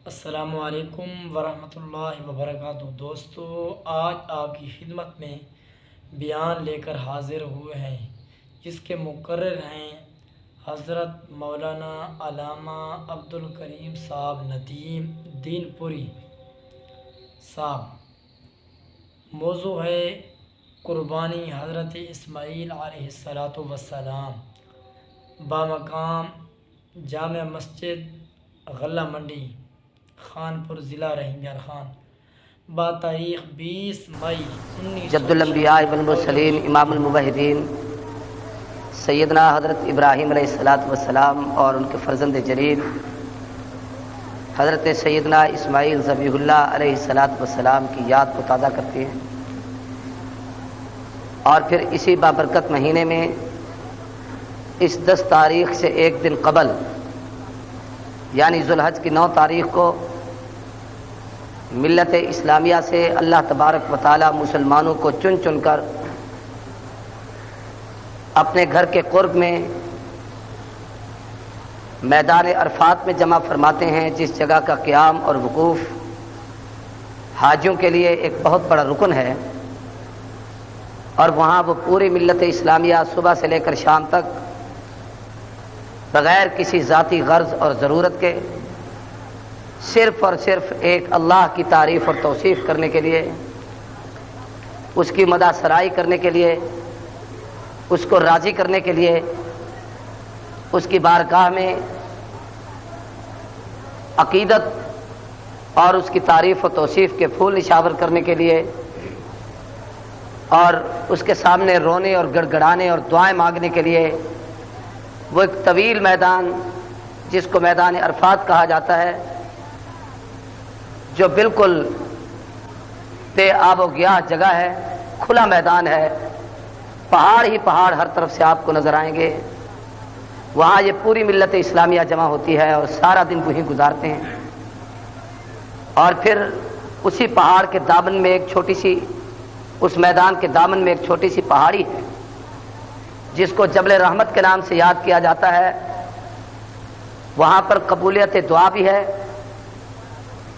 السلام علیکم ورحمۃ اللہ وبرکاتہ۔ دوستو، آج آپ کی خدمت میں بیان لے کر حاضر ہوئے ہیں، جس کے مقرر ہیں حضرت مولانا علامہ عبدالکریم صاحب ندیم دین پوری صاحب۔ موضوع ہے قربانی حضرت اسماعیل علیہ السلام بامقام جامع مسجد غلہ منڈی خانپور ضلع رحیم خان بتاریخ 20 مئی 1900۔ جد الانبیاء والمرسلین امام الموحدین سیدنا حضرت ابراہیم علیہ السلام اور ان کے فرزند جلیل حضرت سیدنا اسماعیل ذبیح اللہ علیہ السلام کی یاد کو تازہ کرتے ہیں، اور پھر اسی بابرکت مہینے میں اس 10 تاریخ سے ایک دن قبل یعنی ذوالحج کی 9 تاریخ کو ملت اسلامیہ سے اللہ تبارک و تعالی مسلمانوں کو چن چن کر اپنے گھر کے قرب میں میدان عرفات میں جمع فرماتے ہیں، جس جگہ کا قیام اور وقوف حاجیوں کے لیے ایک بہت بڑا رکن ہے، اور وہاں وہ پوری ملت اسلامیہ صبح سے لے کر شام تک بغیر کسی ذاتی غرض اور ضرورت کے صرف اور صرف ایک اللہ کی تعریف اور توصیف کرنے کے لیے، اس کی مدح سرائی کرنے کے لیے، اس کو راضی کرنے کے لیے، اس کی بارگاہ میں عقیدت اور اس کی تعریف و توصیف کے پھول نشاور کرنے کے لیے، اور اس کے سامنے رونے اور گڑ گڑانے اور دعائیں مانگنے کے لیے وہ ایک طویل میدان جس کو میدان عرفات کہا جاتا ہے، جو بالکل بے آب و گیاہ جگہ ہے، کھلا میدان ہے، پہاڑ ہی پہاڑ ہر طرف سے آپ کو نظر آئیں گے، وہاں یہ پوری ملت اسلامیہ جمع ہوتی ہے اور سارا دن وہیں گزارتے ہیں۔ اور پھر اسی پہاڑ کے دامن میں ایک چھوٹی سی، اس میدان کے دامن میں ایک چھوٹی سی پہاڑی ہے جس کو جبل رحمت کے نام سے یاد کیا جاتا ہے، وہاں پر قبولیت دعا بھی ہے،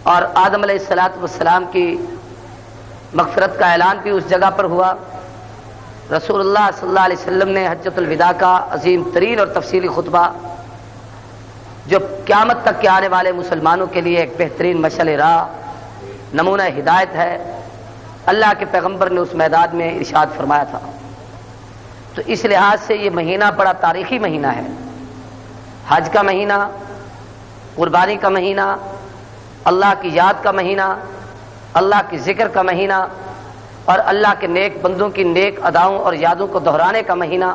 اور آدم علیہ السلام کی مغفرت کا اعلان بھی اس جگہ پر ہوا۔ رسول اللہ صلی اللہ علیہ وسلم نے حجۃ الوداع کا عظیم ترین اور تفصیلی خطبہ، جو قیامت تک کے آنے والے مسلمانوں کے لیے ایک بہترین مشعل راہ، نمونہ ہدایت ہے، اللہ کے پیغمبر نے اس میدان میں ارشاد فرمایا تھا۔ تو اس لحاظ سے یہ مہینہ بڑا تاریخی مہینہ ہے، حج کا مہینہ، قربانی کا مہینہ، اللہ کی یاد کا مہینہ، اللہ کی ذکر کا مہینہ، اور اللہ کے نیک بندوں کی نیک اداؤں اور یادوں کو دہرانے کا مہینہ،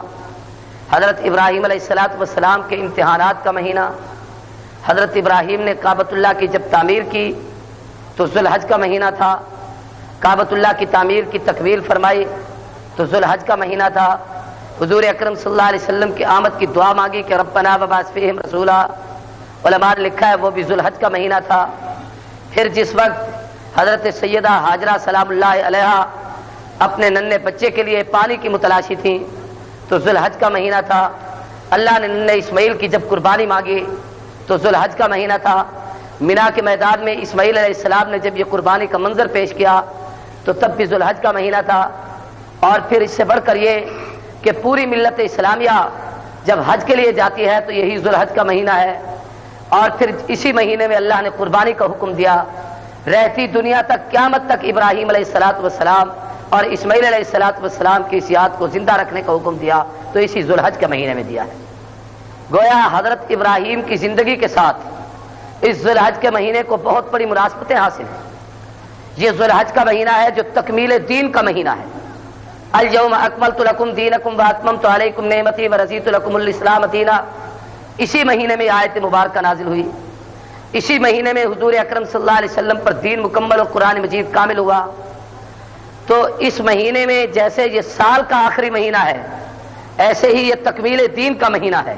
حضرت ابراہیم علیہ السلام کے امتحانات کا مہینہ۔ حضرت ابراہیم نے کعبۃ اللہ کی جب تعمیر کی تو ذوالحج کا مہینہ تھا، کعبۃ اللہ کی تعمیر کی تکمیل فرمائی تو ذوالحج کا مہینہ تھا، حضور اکرم صلی اللہ علیہ وسلم کی آمد کی دعا مانگی کہ ربنا وبعث فیہم رسولا، علماء نے لکھا ہے وہ بھی ذوالحج کا مہینہ تھا۔ پھر جس وقت حضرت سیدہ ہاجرہ سلام اللہ علیہا اپنے ننھے بچے کے لیے پانی کی متلاشی تھیں تو ذوالحج کا مہینہ تھا۔ اللہ نے ننھے اسماعیل کی جب قربانی مانگی تو ذوالحج کا مہینہ تھا۔ مینا کے میدان میں اسماعیل علیہ السلام نے جب یہ قربانی کا منظر پیش کیا تو تب بھی ذوالحج کا مہینہ تھا۔ اور پھر اس سے بڑھ کر یہ کہ پوری ملت اسلامیہ جب حج کے لیے جاتی ہے تو یہی ذوالحج کا مہینہ ہے، اور پھر اسی مہینے میں اللہ نے قربانی کا حکم دیا، رہتی دنیا تک قیامت تک ابراہیم علیہ السلام اور اسماعیل علیہ السلام کی اس یاد کو زندہ رکھنے کا حکم دیا تو اسی ذوالحج کے مہینے میں دیا ہے۔ گویا حضرت ابراہیم کی زندگی کے ساتھ اس ذوالحج کے مہینے کو بہت بڑی مناسبتیں حاصل ہیں۔ یہ ذوالحج کا مہینہ ہے جو تکمیل دین کا مہینہ ہے۔ الیوم اکملت لکم دینکم واتممت علیکم نعمتی ورضیت لکم الاسلام دینا، اسی مہینے میں آیت مبارکہ نازل ہوئی، اسی مہینے میں حضور اکرم صلی اللہ علیہ وسلم پر دین مکمل اور قرآن مجید کامل ہوا۔ تو اس مہینے میں جیسے یہ سال کا آخری مہینہ ہے، ایسے ہی یہ تکمیل دین کا مہینہ ہے۔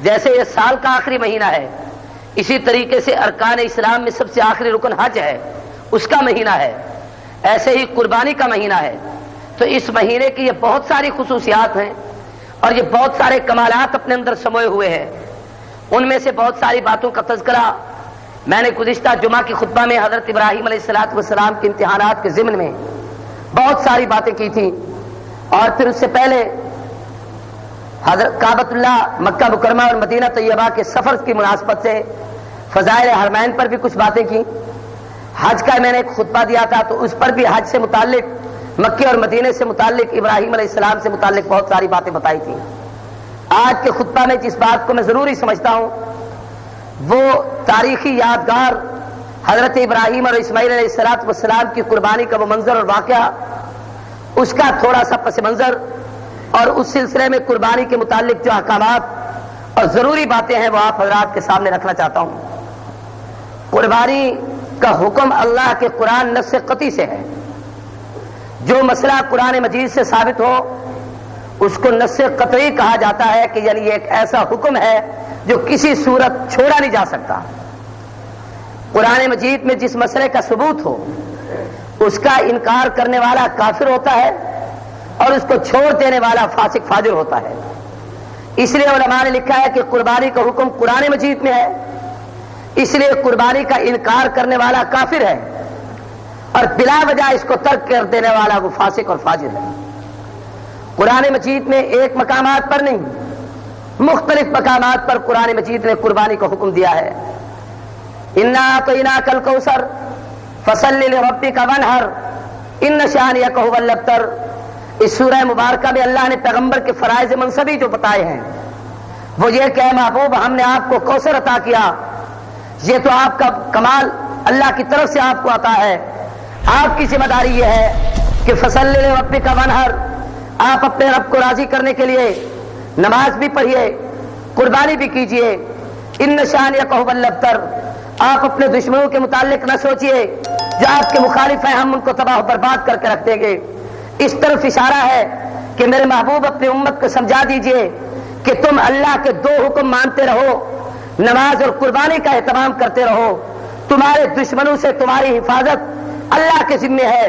جیسے یہ سال کا آخری مہینہ ہے، اسی طریقے سے ارکان اسلام میں سب سے آخری رکن حج ہے، اس کا مہینہ ہے، ایسے ہی قربانی کا مہینہ ہے۔ تو اس مہینے کی یہ بہت ساری خصوصیات ہیں اور یہ بہت سارے کمالات اپنے اندر سموئے ہوئے ہیں۔ ان میں سے بہت ساری باتوں کا تذکرہ میں نے گزشتہ جمعہ کی خطبہ میں حضرت ابراہیم علیہ السلام کے امتحانات کے ضمن میں بہت ساری باتیں کی تھیں، اور پھر اس سے پہلے حضرت کعبۃ اللہ مکہ مکرمہ اور مدینہ طیبہ کے سفر کی مناسبت سے فضائل حرمین پر بھی کچھ باتیں کی۔ حج کا میں نے ایک خطبہ دیا تھا، تو اس پر بھی حج سے متعلق، مکے اور مدینے سے متعلق، ابراہیم علیہ السلام سے متعلق بہت ساری باتیں بتائی تھیں۔ آج کے خطبہ میں جس بات کو میں ضروری سمجھتا ہوں وہ تاریخی یادگار حضرت ابراہیم اور اسماعیل علیہ السلام کی قربانی کا وہ منظر اور واقعہ، اس کا تھوڑا سا پس منظر، اور اس سلسلے میں قربانی کے متعلق جو احکامات اور ضروری باتیں ہیں وہ آپ حضرات کے سامنے رکھنا چاہتا ہوں۔ قربانی کا حکم اللہ کے قرآن نص قطعی سے ہے۔ جو مسئلہ قرآن مجید سے ثابت ہو اس کو نص قطعی کہا جاتا ہے، کہ یعنی یہ ایک ایسا حکم ہے جو کسی صورت چھوڑا نہیں جا سکتا۔ قرآن مجید میں جس مسئلے کا ثبوت ہو اس کا انکار کرنے والا کافر ہوتا ہے، اور اس کو چھوڑ دینے والا فاسق فاجر ہوتا ہے۔ اس لیے علماء نے لکھا ہے کہ قربانی کا حکم قرآن مجید میں ہے، اس لیے قربانی کا انکار کرنے والا کافر ہے، اور بلا وجہ اس کو ترک کر دینے والا وہ فاسق اور فاجر ہے۔ قرآن مجید میں ایک مقامات پر نہیں، مختلف مقامات پر قرآن مجید نے قربانی کا حکم دیا ہے۔ انا اعطیناک الکوثر فصل لربک وانحر ان شانئک هو الابتر۔ اس سورہ مبارکہ میں اللہ نے پیغمبر کے فرائض منصبی جو بتائے ہیں وہ یہ کہ اے محبوب، ہم نے آپ کو کوثر عطا کیا، یہ تو آپ کا کمال اللہ کی طرف سے آپ کو عطا ہے۔ آپ کی ذمہ داری یہ ہے کہ فصل لربک وانحر، آپ اپنے رب کو راضی کرنے کے لیے نماز بھی پڑھیے، قربانی بھی کیجیے۔ ان شانئک هو الابتر، آپ اپنے دشمنوں کے متعلق نہ سوچئے، جو آپ کے مخالف ہیں ہم ان کو تباہ و برباد کر کے رکھ دیں گے۔ اس طرف اشارہ ہے کہ میرے محبوب اپنی امت کو سمجھا دیجئے کہ تم اللہ کے دو حکم مانتے رہو، نماز اور قربانی کا اہتمام کرتے رہو۔ تمہارے دشمنوں سے تمہاری حفاظت اللہ کے ذمہ ہے،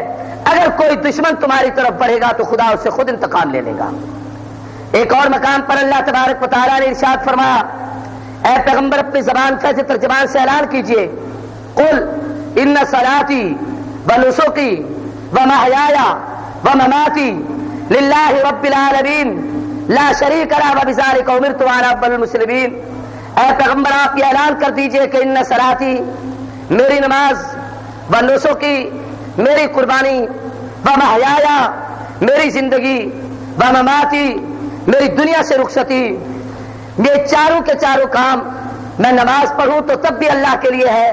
اگر کوئی دشمن تمہاری طرف بڑھے گا تو خدا اس سے خود انتقام لے لے گا۔ ایک اور مقام پر اللہ تبارک و تعالیٰ نے ارشاد فرمایا، اے پیغمبر اپنی زبان سے ترجمان سے اعلان کیجئے، قل ان صلاتی ونسکی ومحیای ومماتی للہ رب العالمین لا شریک لہ وبذلک امرت وانا اول المسلمین۔ اے پیغمبر آپ یہ اعلان کر دیجئے کہ ان صلاتی، میری نماز، ونسکی، میری قربانی، ومحیای، میری زندگی، ومماتی، میری دنیا سے رخصتی، یہ چاروں کے چاروں کام، میں نماز پڑھوں تو تب بھی اللہ کے لیے ہے،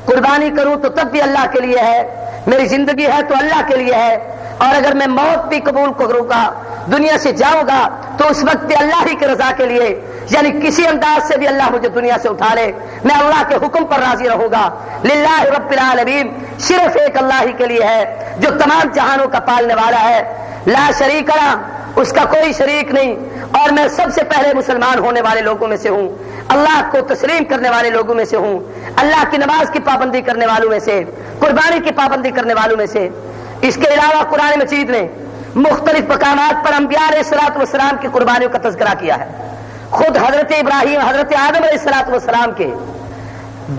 قربانی کروں تو تب بھی اللہ کے لیے ہے، میری زندگی ہے تو اللہ کے لیے ہے، اور اگر میں موت بھی قبول کروں گا، دنیا سے جاؤں گا تو اس وقت بھی اللہ ہی کی رضا کے لیے، یعنی کسی انداز سے بھی اللہ مجھے دنیا سے اٹھا لے، میں اللہ کے حکم پر راضی رہوں گا۔ للہ رب العالمین، صرف ایک اللہ ہی کے لیے ہے جو تمام جہانوں کا پالنے والا ہے، لا شریک لہ، اس کا کوئی شریک نہیں، اور میں سب سے پہلے مسلمان ہونے والے لوگوں میں سے ہوں، اللہ کو تسلیم کرنے والے لوگوں میں سے ہوں، اللہ کی نماز کی پابندی کرنے والوں میں سے، قربانی کی پابندی کرنے والوں میں سے۔ اس کے علاوہ قرآن مجید نے مختلف مقامات پر انبیاء علیہ السلام کی قربانیوں کا تذکرہ کیا ہے۔ خود حضرت ابراہیم، حضرت آدم علیہ السلام کے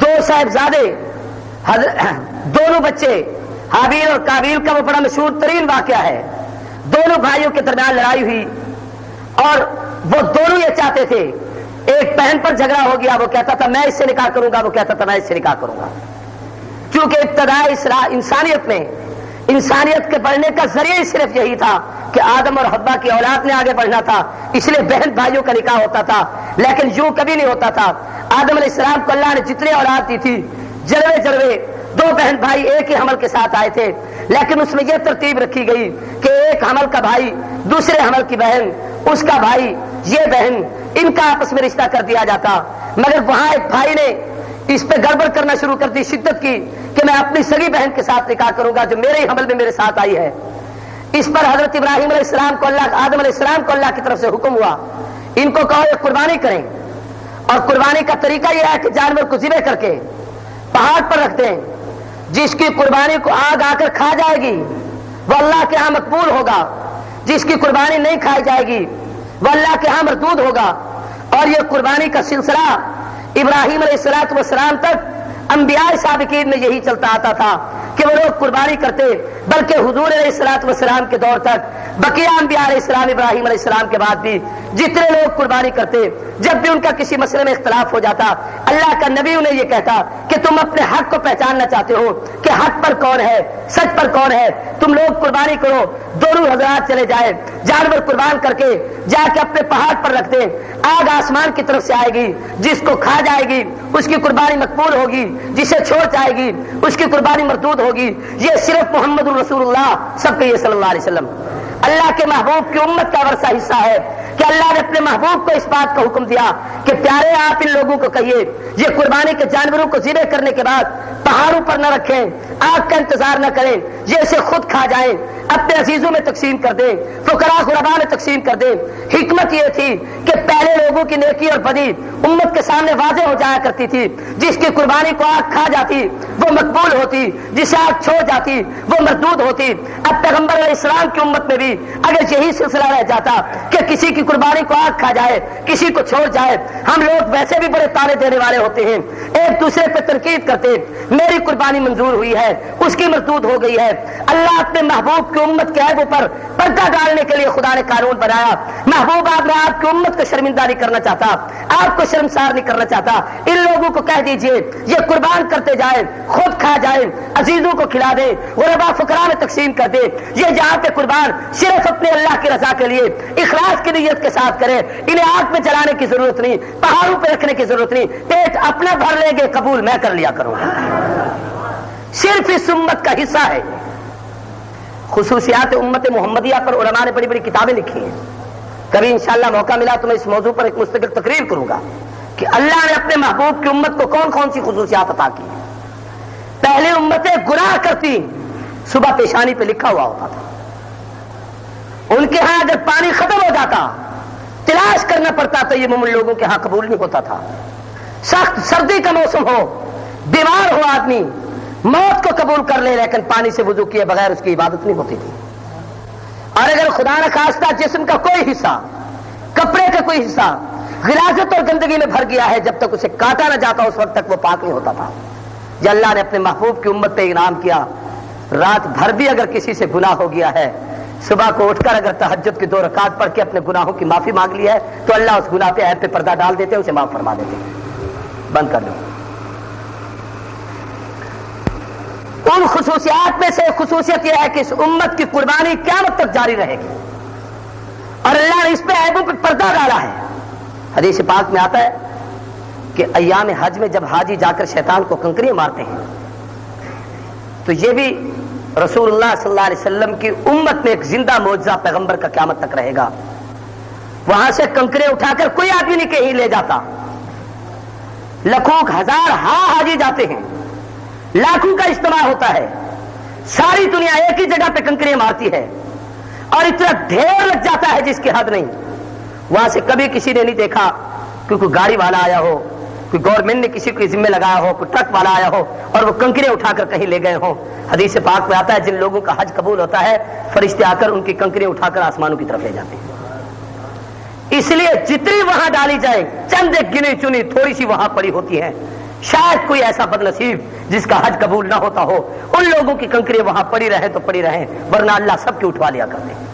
دو صاحبزادے، دونوں بچے حابیل اور قابیل کا وہ بڑا مشہور ترین واقعہ ہے۔ دونوں بھائیوں کے درمیان لڑائی ہوئی، اور وہ دونوں یہ چاہتے تھے، ایک بہن پر جھگڑا ہو گیا، وہ کہتا تھا میں اس سے نکاح کروں گا، وہ کہتا تھا میں اس سے نکاح کروں گا۔ کیونکہ ابتدائی انسانیت میں، انسانیت کے بڑھنے کا ذریعہ صرف یہی تھا کہ آدم اور حوا کی اولاد نے آگے بڑھنا تھا، اس لیے بہن بھائیوں کا نکاح ہوتا تھا، لیکن یوں کبھی نہیں ہوتا تھا۔ آدم علیہ السلام کو اللہ نے جتنے اولاد دی تھی، جلوے دو بہن بھائی ایک ہی حمل کے ساتھ آئے تھے، لیکن اس میں یہ ترتیب رکھی گئی کہ ایک حمل کا بھائی، دوسرے حمل کی بہن، اس کا بھائی، یہ بہن، ان کا آپس میں رشتہ کر دیا جاتا۔ مگر وہاں ایک بھائی نے اس پہ گڑبڑ کرنا شروع کر دی، شدت کی، کہ میں اپنی سگی بہن کے ساتھ نکاح کروں گا جو میرے ہی حمل میں میرے ساتھ آئی ہے۔ اس پر حضرت ابراہیم علیہ السلام کو آدم علیہ السلام کو اللہ کی طرف سے حکم ہوا، ان کو کہو یہ قربانی کریں، اور قربانی کا طریقہ یہ ہے کہ جانور کو ذبح کر کے پہاڑ پر رکھ دیں، جس کی قربانی کو آگ آ کر کھا جائے گی وہ اللہ کے ہاں مقبول ہوگا، جس کی قربانی نہیں کھائی جائے گی وہ اللہ کے ہاں مردود ہوگا۔ اور یہ قربانی کا سلسلہ ابراہیم علیہ السلام تک انبیاء سابقین میں یہی چلتا آتا تھا کہ وہ لوگ قربانی کرتے، بلکہ حضور علیہ الصلوۃ والسلام کے دور تک بقیہ انبیاء علیہ السلام، ابراہیم علیہ السلام کے بعد بھی جتنے لوگ قربانی کرتے، جب بھی ان کا کسی مسئلے میں اختلاف ہو جاتا، اللہ کا نبی انہیں یہ کہتا کہ تم اپنے حق کو پہچاننا چاہتے ہو کہ حق پر کون ہے، سچ پر کون ہے، تم لوگ قربانی کرو۔ دونوں حضرات چلے جائے، جانور قربان کر کے جا کے اپنے پہاڑ پر رکھ دیں، آگ آسمان کی طرف سے آئے گی، جس کو کھا جائے گی اس کی قربانی مقبول ہوگی، جسے چھوڑ جائے گی اس کی قربانی مردود ہوگی۔ یہ صرف محمد الرسول اللہ سب کے یہ صلی اللہ علیہ وسلم اللہ کے محبوب کی امت کا ورثہ حصہ ہے کہ اللہ نے اپنے محبوب کو اس بات کا حکم دیا کہ پیارے آپ ان لوگوں کو کہیے یہ قربانی کے جانوروں کو ذبح کرنے کے بعد پہاڑوں پر نہ رکھیں، آگ کا انتظار نہ کریں، یہ اسے خود کھا جائیں، اپنے عزیزوں میں تقسیم کر دیں، فقراء غرباء میں تقسیم کر دیں۔ حکمت یہ تھی کہ پہلے لوگوں کی نیکی اور بدی امت کے سامنے واضح ہو جایا کرتی تھی، جس کی قربانی کو آگ کھا جاتی وہ مقبول ہوتی، جسے آگ چھوڑ جاتی وہ مردود ہوتی۔ اب پیغمبر علیہ السلام کی امت میں بھی اگر یہی سلسلہ رہ جاتا کہ کسی کی قربانی کو آگ کھا جائے، کسی کو چھوڑ جائے، ہم لوگ ویسے بھی بڑے تانے دینے والے ہوتے ہیں، ایک دوسرے پہ تنقید کرتے، میری قربانی منظور ہوئی ہے اس کی مردود ہو گئی ہے۔ اللہ اپنے محبوب کی امت کے عیبوں پر پردہ ڈالنے کے لیے خدا نے قانون بنایا۔ محبوب آپ کی امت کو شرمندہ نہیں کرنا چاہتا، آپ کو شرمسار نہیں کرنا چاہتا۔ ان لوگوں کو کہہ دیجئے یہ قربان کرتے جائیں، خود کھا جائیں، عزیزوں کو کھلا دیں، غرباء فقراء میں تقسیم کر دیں۔ یہ جہاں پہ قربان صرف اپنے اللہ کی رضا کے لیے اخلاص کی نیت کے ساتھ کریں، انہیں آگ میں جلانے کی ضرورت نہیں، پہاڑوں پہ رکھنے کی ضرورت نہیں، پیٹ اپنا بھر لیں گے، قبول میں کر لیا کروں گا۔ صرف اس امت کا حصہ ہے۔ خصوصیات امت محمدیہ پر علماء نے بڑی بڑی کتابیں لکھی ہیں، کبھی انشاءاللہ موقع ملا تو میں اس موضوع پر ایک مستقل تقریر کروں گا کہ اللہ نے اپنے محبوب کی امت کو کون کون سی خصوصیات عطا کی ہیں۔ پہلے امتیں گناہ کرتی، صبح پیشانی پہ لکھا ہوا ہوتا تھا، ان کے ہاں اگر پانی ختم ہو جاتا تلاش کرنا پڑتا تو یہ مومن لوگوں کے ہاں قبول نہیں ہوتا تھا۔ سخت سردی کا موسم ہو، بیمار ہو آدمی، موت کو قبول کر لے لیکن پانی سے وضو کیے بغیر اس کی عبادت نہیں ہوتی تھی۔ اور اگر خدا نہ خواستہ جسم کا کوئی حصہ، کپڑے کا کوئی حصہ غلاظت اور گندگی میں بھر گیا ہے، جب تک اسے کاٹا نہ جاتا اس وقت تک وہ پاک نہیں ہوتا تھا۔ یہ اللہ نے اپنے محبوب کی امت پہ انعام کیا۔ رات بھر بھی اگر کسی سے گناہ ہو گیا ہے، صبح کو اٹھ کر اگر تہجد کی 2 رکعت پڑھ کے اپنے گناہوں کی معافی مانگ لی ہے تو اللہ اس گناہ پہ عیب پہ پردہ ڈال دیتے، اسے معاف فرما دیتے۔ بند کر دو۔ ان خصوصیات میں سے خصوصیت یہ ہے کہ اس امت کی قربانی قیامت تک جاری رہے گی، اور اللہ نے اس پہ عیبوں پہ پردہ ڈالا ہے۔ حدیث پاک میں آتا ہے کہ ایام حج میں جب حاجی جا کر شیطان کو کنکریاں مارتے ہیں تو یہ بھی رسول اللہ صلی اللہ علیہ وسلم کی امت میں ایک زندہ معجزہ پیغمبر کا قیامت تک رہے گا۔ وہاں سے کنکرے اٹھا کر کوئی آدمی نہیں کہیں لے جاتا، لاکھوں ہزار حاجی جاتے ہیں، لاکھوں کا اجتماع ہوتا ہے، ساری دنیا ایک ہی جگہ پہ کنکریاں مارتی ہے اور اتنا ڈھیر لگ جاتا ہے جس کی حد نہیں۔ وہاں سے کبھی کسی نے نہیں دیکھا کہ کوئی گاڑی والا آیا ہو، کوئی گورنمنٹ نے کسی کو ذمہ لگایا ہو، کوئی ٹرک والا آیا ہو اور وہ کنکریاں اٹھا کر کہیں لے گئے ہوں۔ حدیث پاک میں آتا ہے جن لوگوں کا حج قبول ہوتا ہے فرشتے آ کر ان کی کنکریاں اٹھا کر آسمانوں کی طرف لے جاتے ہیں۔ اس لیے جتنی وہاں ڈالی جائے، چند ایک گنی چنی تھوڑی سی وہاں پڑی ہوتی ہے، شاید کوئی ایسا بد نصیب جس کا حج قبول نہ ہوتا ہو، ان لوگوں کی کنکریاں وہاں پڑی رہیں تو پڑی رہیں، ورنہ اللہ سب کی اٹھوا لیا کرتے ہیں۔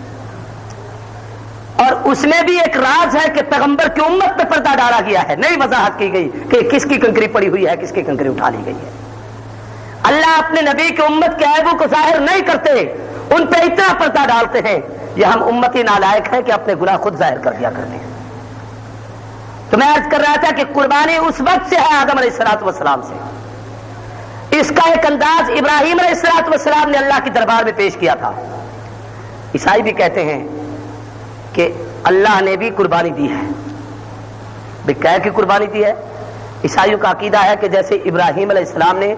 اور اس میں بھی ایک راز ہے کہ پیغمبر کی امت پہ پردہ ڈالا گیا ہے، نئی وضاحت کی گئی کہ کس کی کنکری پڑی ہوئی ہے، کس کی کنکری اٹھا لی گئی ہے۔ اللہ اپنے نبی کی امت کے عیبوں کو ظاہر نہیں کرتے، ان پہ اتنا پردہ ڈالتے ہیں، یہ ہم امتی نالائق ہیں کہ اپنے گناہ خود ظاہر کر دیا کرتے ہیں۔ تو میں عرض کر رہا تھا کہ قربانی اس وقت سے ہے آدم علیہ السلام سے۔ اس کا ایک انداز ابراہیم علیہ السلام نے اللہ کے دربار میں پیش کیا تھا۔ عیسائی بھی کہتے ہیں کہ اللہ نے بھی قربانی دی ہے، کہہ کی قربانی دی ہے۔ عیسائیوں کا عقیدہ ہے کہ جیسے ابراہیم علیہ السلام نے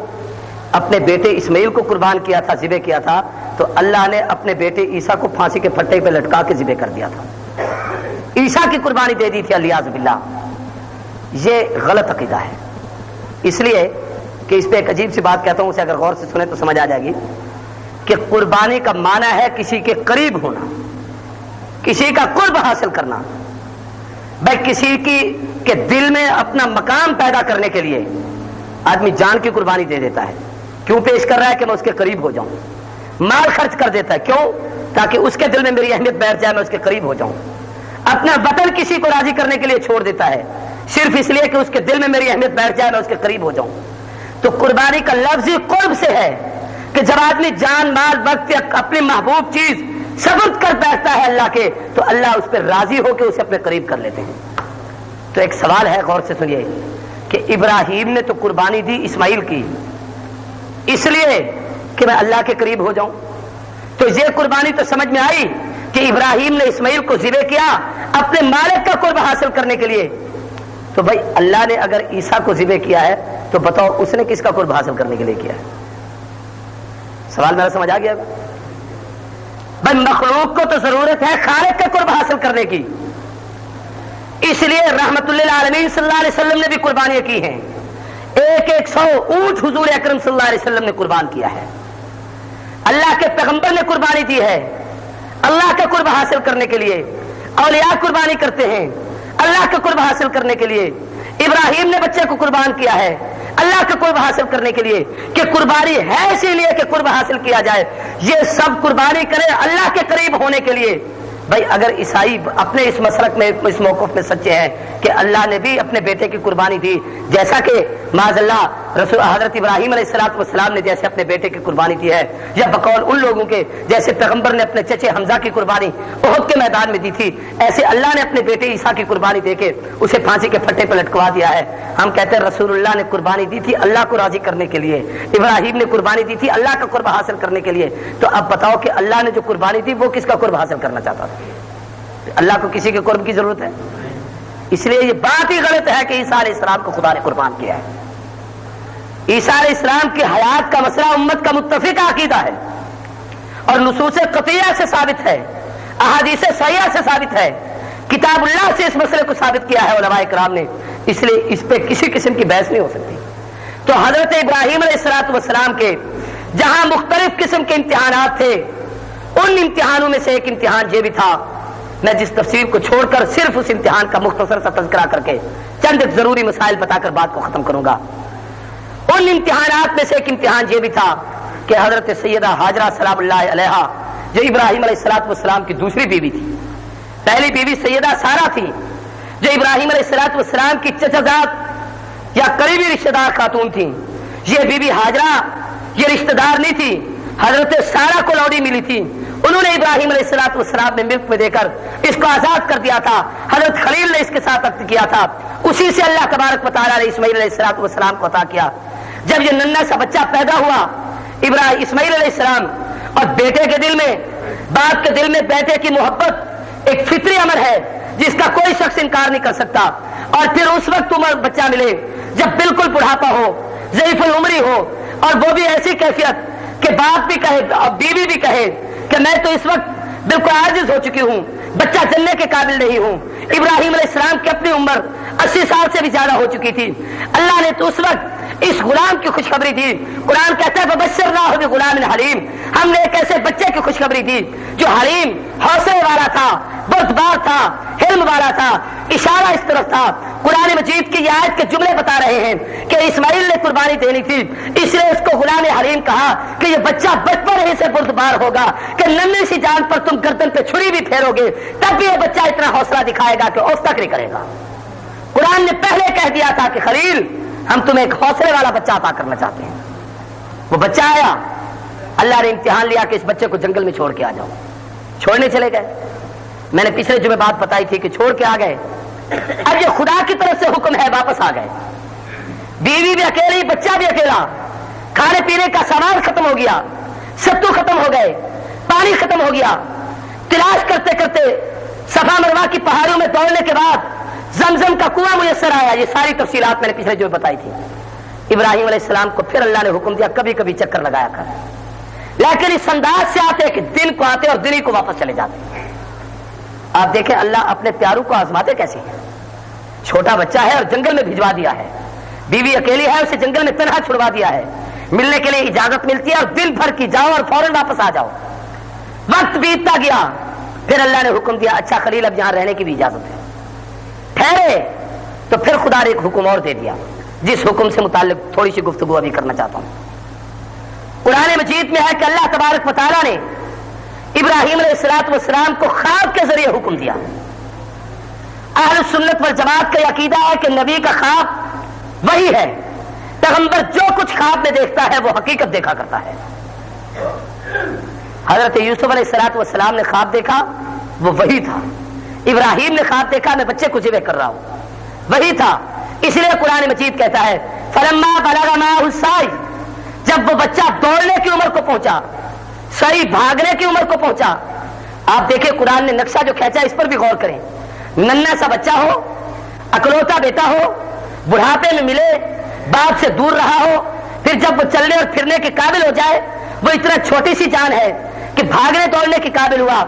اپنے بیٹے اسماعیل کو قربان کیا تھا، ذبح کیا تھا، تو اللہ نے اپنے بیٹے عیسیٰ کو پھانسی کے پھٹے پہ لٹکا کے ذبح کر دیا تھا، عیسیٰ کی قربانی دے دی تھی الیاذ باللہ۔ یہ غلط عقیدہ ہے، اس لیے کہ اس پہ ایک عجیب سی بات کہتا ہوں، اسے اگر غور سے سنیں تو سمجھ آ جائے گی کہ قربانی کا معنی ہے کسی کے قریب ہونا، کسی کا قرب حاصل کرنا۔ بھائی کسی کے دل میں اپنا مقام پیدا کرنے کے لیے آدمی جان کی قربانی دے دیتا ہے، کیوں پیش کر رہا ہے؟ کہ میں اس کے قریب ہو جاؤں. مال خرچ کر دیتا ہے، کیوں؟ تاکہ اس کے دل میں میری اہمیت بیٹھ جائے، میں اس کے قریب ہو جاؤں. اپنا وطن کسی کو راضی کرنے کے لیے چھوڑ دیتا ہے، صرف اس لیے کہ اس کے دل میں میری اہمیت بیٹھ جائے، میں اس کے قریب ہو جاؤں. تو قربانی کا لفظ ہی قرب سے ہے کہ جب آدمی جان مال وقت اپنی محبوب چیز سبرد کر بیٹھتا ہے اللہ کے، تو اللہ اس پہ راضی ہو کے اسے اپنے قریب کر لیتے ہیں. تو ایک سوال ہے، غور سے سنیے، کہ ابراہیم نے تو قربانی دی اسماعیل کی اس لیے کہ میں اللہ کے قریب ہو جاؤں. تو یہ قربانی تو سمجھ میں آئی کہ ابراہیم نے اسماعیل کو ذبح کیا اپنے مالک کا قرب حاصل کرنے کے لیے. تو بھائی اللہ نے اگر عیسیٰ کو ذبح کیا ہے تو بتاؤ اس نے کس کا قرب حاصل کرنے کے لیے کیا ہے؟ سوال میرا سمجھ آ گیا؟ بھائی مخلوق کو تو ضرورت ہے خالق کا قرب حاصل کرنے کی، اس لیے رحمت للعالمین صلی اللہ علیہ وسلم نے بھی قربانیاں کی ہیں. 100 اونٹ حضور اکرم صلی اللہ علیہ وسلم نے قربان کیا ہے. اللہ کے پیغمبر نے قربانی دی ہے اللہ کا قرب حاصل کرنے کے لیے. اولیاء قربانی کرتے ہیں اللہ کا قرب حاصل کرنے کے لیے. ابراہیم نے بچے کو قربان کیا ہے اللہ کا قرب حاصل کرنے کے لیے، کہ قربانی ہے اسی لیے کہ قرب حاصل کیا جائے. یہ سب قربانی کرے اللہ کے قریب ہونے کے لیے. بھائی اگر عیسائی اپنے اس مسلک میں اس موقف میں سچے ہیں کہ اللہ نے بھی اپنے بیٹے کی قربانی دی، جیسا کہ معاذ اللہ رسول حضرت ابراہیم علیہ الصلوۃ والسلام نے جیسے اپنے بیٹے کی قربانی دی ہے، یا بقول ان لوگوں کے جیسے پیغمبر نے اپنے چچے حمزہ کی قربانی احد کے میدان میں دی تھی، ایسے اللہ نے اپنے بیٹے عیسیٰ کی قربانی دے کے اسے پھانسی کے پھٹے پہ لٹکوا دیا ہے. ہم کہتے ہیں رسول اللہ نے قربانی دی تھی اللہ کو راضی کرنے کے لیے، ابراہیم نے قربانی دی تھی اللہ کا قرب حاصل کرنے کے لیے. تو اب بتاؤ کہ اللہ نے جو قربانی دی وہ کس کا قرب حاصل کرنا چاہتا تھا؟ اللہ کو کسی کے قرب کی ضرورت ہے؟ اس لیے یہ بات ہی غلط ہے کہ عیسیٰ علیہ السلام کو خدا نے قربان کیا ہے. عیسیٰ علیہ السلام کی حیات کا مسئلہ امت کا متفقہ عقیدہ ہے اور نصوص قطعیہ سے ثابت ہے، احادیث صحیحہ سے ثابت ہے، کتاب اللہ سے اس مسئلے کو ثابت کیا ہے علماء کرام نے. اس لیے اس پہ کسی قسم کی بحث نہیں ہو سکتی. تو حضرت ابراہیم علیہ السلام کے جہاں مختلف قسم کے امتحانات تھے، ان امتحانوں میں سے ایک امتحان یہ بھی تھا. میں جس تفسیر کو چھوڑ کر صرف اس امتحان کا مختصر سا تذکرہ کر کے چند ضروری مسائل بتا کر بات کو ختم کروں گا. ان امتحانات میں سے ایک امتحان یہ بھی تھا کہ حضرت سیدہ ہاجرہ سلام اللہ علیہا، جو ابراہیم علیہ السلام کی دوسری بیوی تھی، پہلی بیوی سیدہ سارہ تھی جو ابراہیم علیہ السلام کی چچازاد یا قریبی رشتہ دار خاتون تھی. یہ بیوی ہاجرہ یہ رشتہ دار نہیں تھی، حضرت سارہ کو لوڈی ملی تھی، انہوں نے ابراہیم علیہ السلام نے ملک میں دے کر اس کو آزاد کر دیا تھا. حضرت خلیل نے اس کے ساتھ عقد کیا تھا، اسی سے اللہ تبارک و تعالیٰ نے اسماعیل علیہ السلام کو عطا کیا. جب یہ ننھا سا بچہ پیدا ہوا اسماعیل علیہ السلام، اور بیٹے کے دل میں باپ کے دل میں بیٹے کی محبت ایک فطری امر ہے جس کا کوئی شخص انکار نہیں کر سکتا. اور پھر اس وقت عمر بچہ ملے جب بالکل بڑھاپا ہو، ضعیف العمری ہو، اور وہ بھی ایسی کیفیت کہ باپ بھی کہے اور بیوی بھی کہے کہ میں تو اس وقت بالکل عاجز ہو چکی ہوں، بچہ جننے کے قابل نہیں ہوں. ابراہیم علیہ السلام کی اپنی عمر 80 سال سے بھی زیادہ ہو چکی تھی. اللہ نے تو اس وقت اس غلام کی خوشخبری دی. قرآن کہتا ہے فبشرناہ بغلام حلیم، ہم نے ایک ایسے بچے کی خوشخبری دی جو حلیم، حوصلے والا تھا، بردبار تھا، حلم والا تھا. اشارہ اس طرف تھا. قرآن مجید کی یہ آیت کے جملے بتا رہے ہیں کہ اسماعیل نے قربانی دینی تھی، اس لیے اس کو غلام حلیم کہا کہ یہ بچہ بچپن ہی سے بردبار ہوگا کہ ننھی سی جان پر تم گردن پہ چھری بھی پھیرو گے تب بھی یہ بچہ اتنا حوصلہ دکھائے گا کہ اوف تک نہیں کرے گا. قرآن نے پہلے کہہ دیا تھا کہ خلیل ہم تمہیں ایک حوصلے والا بچہ عطا کرنا چاہتے ہیں. وہ بچہ آیا، اللہ نے امتحان لیا کہ اس بچے کو جنگل میں چھوڑ کے آ جاؤ. چھوڑنے چلے گئے. میں نے پچھلے جمعے بات بتائی تھی کہ چھوڑ کے آ گئے. اب یہ خدا کی طرف سے حکم ہے، واپس آ گئے. بیوی بھی اکیلی، بچہ بھی اکیلا، کھانے پینے کا سامان ختم ہو گیا، ستو ختم ہو گئے، پانی ختم ہو گیا. تلاش کرتے کرتے صفا مروہ کی پہاڑیوں میں دوڑنے کے بعد زمزم کا کنواں میسر آیا. یہ ساری تفصیلات میں نے پچھلے جو بتائی تھی. ابراہیم علیہ السلام کو پھر اللہ نے حکم دیا کبھی کبھی چکر لگایا کر، لیکن اس انداز سے آتے کہ دن کو آتے اور دن ہی کو واپس چلے جاتے. آپ دیکھیں اللہ اپنے پیاروں کو آزماتے کیسے ہیں. چھوٹا بچہ ہے اور جنگل میں بھجوا دیا ہے، بیوی اکیلی ہے اسے جنگل میں تنہا چھڑوا دیا ہے. ملنے کے لیے اجازت ملتی ہے اور دن بھر کی جاؤ اور فوراً واپس آ جاؤ. وقت بیتتا گیا، پھر اللہ نے حکم دیا اچھا خلیل اب یہاں رہنے کی بھی اجازت ہے. ٹھہرے تو پھر خدا نے ایک حکم اور دے دیا. جس حکم سے متعلق تھوڑی سی گفتگو ابھی کرنا چاہتا ہوں۔ قرآن مجید میں ہے کہ اللہ تبارک و تعالیٰ نے ابراہیم علیہ السلام کو خواب کے ذریعے حکم دیا۔ اہل سنت والجماعت کا عقیدہ ہے کہ نبی کا خواب وہی ہے، پیغمبر جو کچھ خواب میں دیکھتا ہے وہ حقیقت دیکھا کرتا ہے۔ حضرت یوسف علیہ السلام نے خواب دیکھا، وہ وہی تھا۔ ابراہیم نے خواب دیکھا میں بچے کو ذبح کر رہا ہوں، وہی تھا۔ اس لیے قرآن مجید کہتا ہے فلما بلغ معه السعی، جب وہ بچہ دوڑنے کی عمر کو پہنچا، سعی بھاگنے کی عمر کو پہنچا۔ آپ دیکھیں قرآن نے نقشہ جو کھینچا اس پر بھی غور کریں۔ ننھا سا بچہ ہو، اکلوتا بیٹا ہو، بڑھاپے میں ملے، باپ سے دور رہا ہو، پھر جب وہ چلنے اور پھرنے کے قابل ہو جائے، وہ اتنا چھوٹی سی جان ہے کہ بھاگنے دوڑنے کے قابل ہوا۔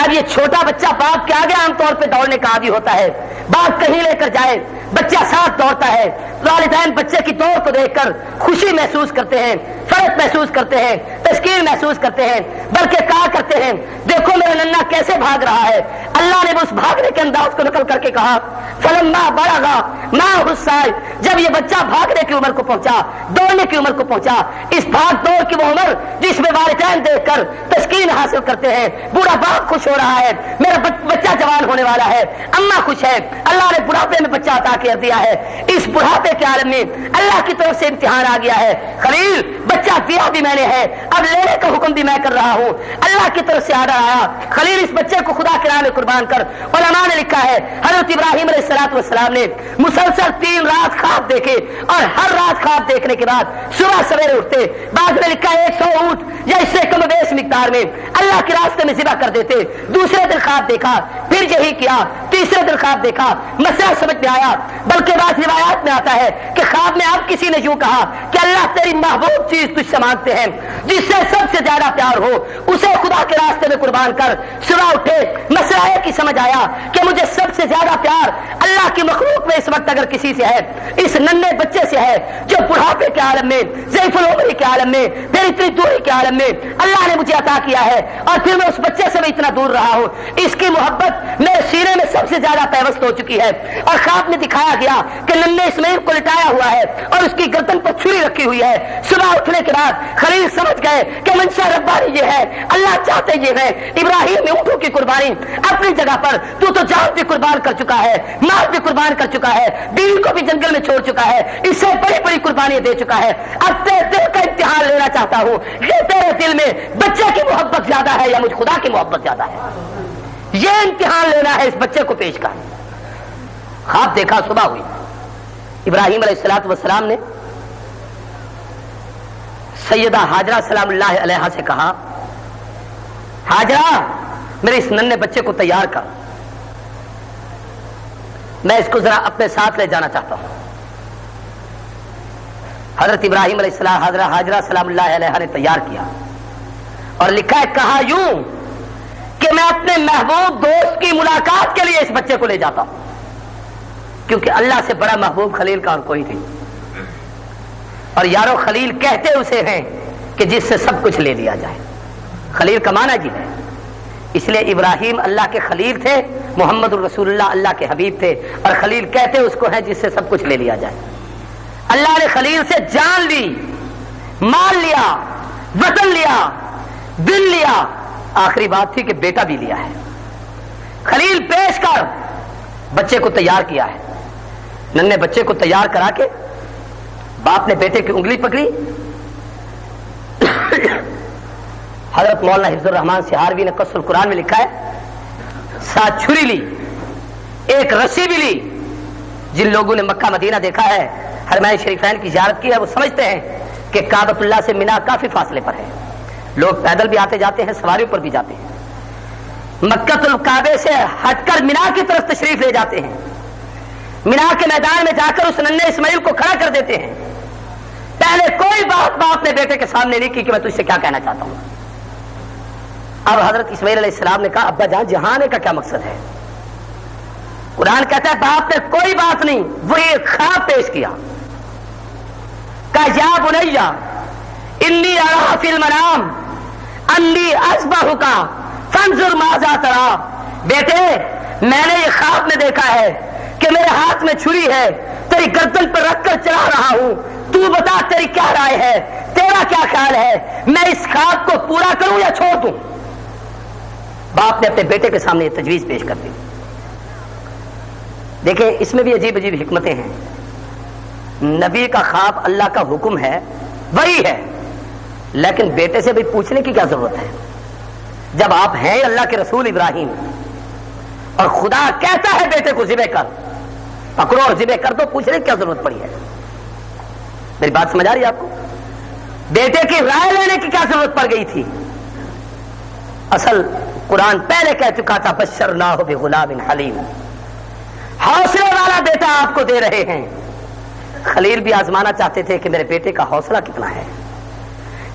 اب یہ چھوٹا بچہ باپ کے آگے عام طور پہ دوڑنے کا عادی ہوتا ہے، باپ کہیں لے کر جائے بچہ ساتھ دوڑتا ہے۔ والدین بچے کی دوڑ کو دیکھ کر خوشی محسوس کرتے ہیں، فرق محسوس کرتے ہیں، تشکیل محسوس کرتے ہیں، بلکہ کہا کرتے ہیں دیکھو میرا ننھا کیسے بھاگ رہا ہے۔ اللہ نے اس بھاگنے کے انداز کو نقل کر کے کہا فلما بلغ معه السعی، جب یہ بچہ بھاگنے کی عمر کو پہنچا، دوڑنے کی عمر کو پہنچا، اس بھاگ دوڑ کی وہ عمر جس میں والدین دیکھ کر تسکین حاصل کرتے ہیں، بوڑھا باپ خوش ہو رہا ہے میرا بچہ جوان ہونے والا ہے، اماں خوش ہے، اللہ نے بڑھاپے میں بچہ عطا کر دیا ہے۔ اس بڑھاپے کے عالم میں اللہ کی طرف سے امتحان آ گیا ہے، خلیل بچہ دیا بھی میں نے ہے، اب لینے کا حکم بھی میں کر رہا ہوں۔ اللہ کی طرف سے آڈر آیا خلیل اس بچے کو خدا کے راہ میں قربان کر۔ علماء نے لکھا ہے حضرت ابراہیم علیہ السلام نے مسلسل 3 رات خواب دیکھے، اور ہر رات خواب دیکھنے کے بعد صبح سویرے اٹھتے، بعد میں لکھا ہے 100 اونٹ یا اس سے کم بیش مقدار میں اللہ کے راستے میں ذبح کر دیتے۔ دوسرے دن خواب دیکھا، پھر یہی کیا، تیسرے دن خواب دیکھا، مسئلہ سمجھ میں آیا، بلکہ بعض روایات میں آتا ہے کہ خواب میں اب کسی نے یوں کہا کہ اللہ تیری محبوب چیز تجھ سے مانگتے ہیں، جس سے سب سے زیادہ پیار ہو اسے خدا کے راستے میں قربان کر۔ صبح اٹھے، مسئلہ ہے کہ سمجھ آیا کہ مجھے سب سے زیادہ پیار اللہ کی مخلوق میں اس وقت اگر کسی سے ہے، اس ننھے بچے سے ہے جو بڑھاپے کے عالم میں، ضعیف العمر کے عالم میں، پھر اتنی دوری کے عالم میں اللہ نے مجھے عطا کیا ہے، اور پھر میں اس بچے سے بھی اتنا دور رہا ہوں۔ اس کی محبت میرے سینے میں سب سے زیادہ پیوست ہو چکی ہے۔ اور خواب میں دکھایا گیا کہ ننھے اسماعیل کو لٹایا ہوا ہے اور اس کی گردن پر چھری رکھی ہوئی ہے۔ صبح اٹھنے کے بعد خلیل سمجھ گئے کہ منشا ربانی یہ ہے، اللہ چاہتے یہ ہے۔ ابراہیم نے اونٹوں کی قربانی اپنی جگہ پر، تو جان بھی قربان کر چکا ہے، مال بھی قربان کر چکا ہے، بیوی کو بھی جنگل میں چھوڑ چکا ہے، اس سے بڑی بڑی قربانیاں دے چکا ہے۔ اب تیرے دل کا امتحان لینا چاہتا ہوں کہ تیرے دل میں بچے کی محبت زیادہ ہے یا مجھ خدا کی محبت زیادہ ہے؟ یہ امتحان لینا ہے اس بچے کو پیش کر۔ خواب دیکھا، صبح ہوئی، ابراہیم علیہ السلام نے سیدہ ہاجرہ سلام اللہ علیہا سے کہا ہاجرہ میرے اس ننھے بچے کو تیار کر، میں اس کو ذرا اپنے ساتھ لے جانا چاہتا ہوں۔ حضرت ابراہیم علیہ السلام ہاجرہ سلام اللہ علیہا نے تیار کیا، اور لکھا ہے کہا یوں کہ میں اپنے محبوب دوست کی ملاقات کے لیے اس بچے کو لے جاتا ہوں، کیونکہ اللہ سے بڑا محبوب خلیل کا اور کوئی نہیں۔ اور یارو خلیل کہتے اسے ہیں کہ جس سے سب کچھ لے لیا جائے، خلیل کا معنی جی ہے۔ اس لیے ابراہیم اللہ کے خلیل تھے، محمد الرسول اللہ اللہ کے حبیب تھے، اور خلیل کہتے اس کو ہیں جس سے سب کچھ لے لیا جائے۔ اللہ نے خلیل سے جان لی، مال لیا، وطن لیا، دل لیا، آخری بات تھی کہ بیٹا بھی لیا ہے۔ خلیل پیش کر بچے کو تیار کیا ہے۔ ننھے بچے کو تیار کرا کے باپ نے بیٹے کی انگلی پکڑی، حضرت مولانا حفظ الرحمان سہاروی نے قصص القرآن میں لکھا ہے ساتھ چھری لی، ایک رسی بھی لی۔ جن لوگوں نے مکہ مدینہ دیکھا ہے، حرمین شریفین کی زیارت کی ہے، وہ سمجھتے ہیں کہ کعبۃ اللہ سے مینا کافی فاصلے پر ہے، لوگ پیدل بھی آتے جاتے ہیں، سواریوں پر بھی جاتے ہیں، مکہ الکعبے سے ہٹ کر مینا کی طرف تشریف لے جاتے ہیں، مینا کے میدان میں جا کر اس ننھے اسماعیل کو کھڑا کر دیتے ہیں۔ پہلے کوئی بات باپ نے بیٹے کے سامنے نہیں کی کہ میں تجھ سے کیا کہنا چاہتا ہوں۔ اب حضرت اسماعیل علیہ السلام نے کہا ابا جان جہاں آنے کا کیا مقصد ہے؟ قرآن کہتا ہے باپ نے کوئی بات نہیں، وہی ایک خواب پیش کیا، کہا یا بنیا انی ارا فی المنام انی اذبحک فانظر ماذا تری، بیٹے میں نے یہ خواب میں دیکھا ہے کہ میرے ہاتھ میں چھری ہے، تیری گردن پر رکھ کر چلا رہا ہوں، تو بتا تیری کیا رائے ہے، تیرا کیا خیال ہے، میں اس خواب کو پورا کروں یا چھوڑ دوں؟ باپ نے اپنے بیٹے کے سامنے یہ تجویز پیش کر دی۔ دیکھیں اس میں بھی عجیب عجیب حکمتیں ہیں۔ نبی کا خواب اللہ کا حکم ہے، وہی ہے، لیکن بیٹے سے بھی پوچھنے کی کیا ضرورت ہے؟ جب آپ ہیں اللہ کے رسول ابراہیم اور خدا کہتا ہے بیٹے کو ذبح کر، پکڑو اور ذبح کر دو، پوچھنے کی کیا ضرورت پڑی ہے؟ میری بات سمجھ آ رہی ہے آپ کو؟ بیٹے کی رائے لینے کی کیا ضرورت پڑ گئی تھی؟ اصل قرآن پہلے کہہ چکا تھا بشرناہ بغلام حلیم، حوصلے والا بیٹا آپ کو دے رہے ہیں۔ خلیل بھی آزمانا چاہتے تھے کہ میرے بیٹے کا حوصلہ کتنا ہے۔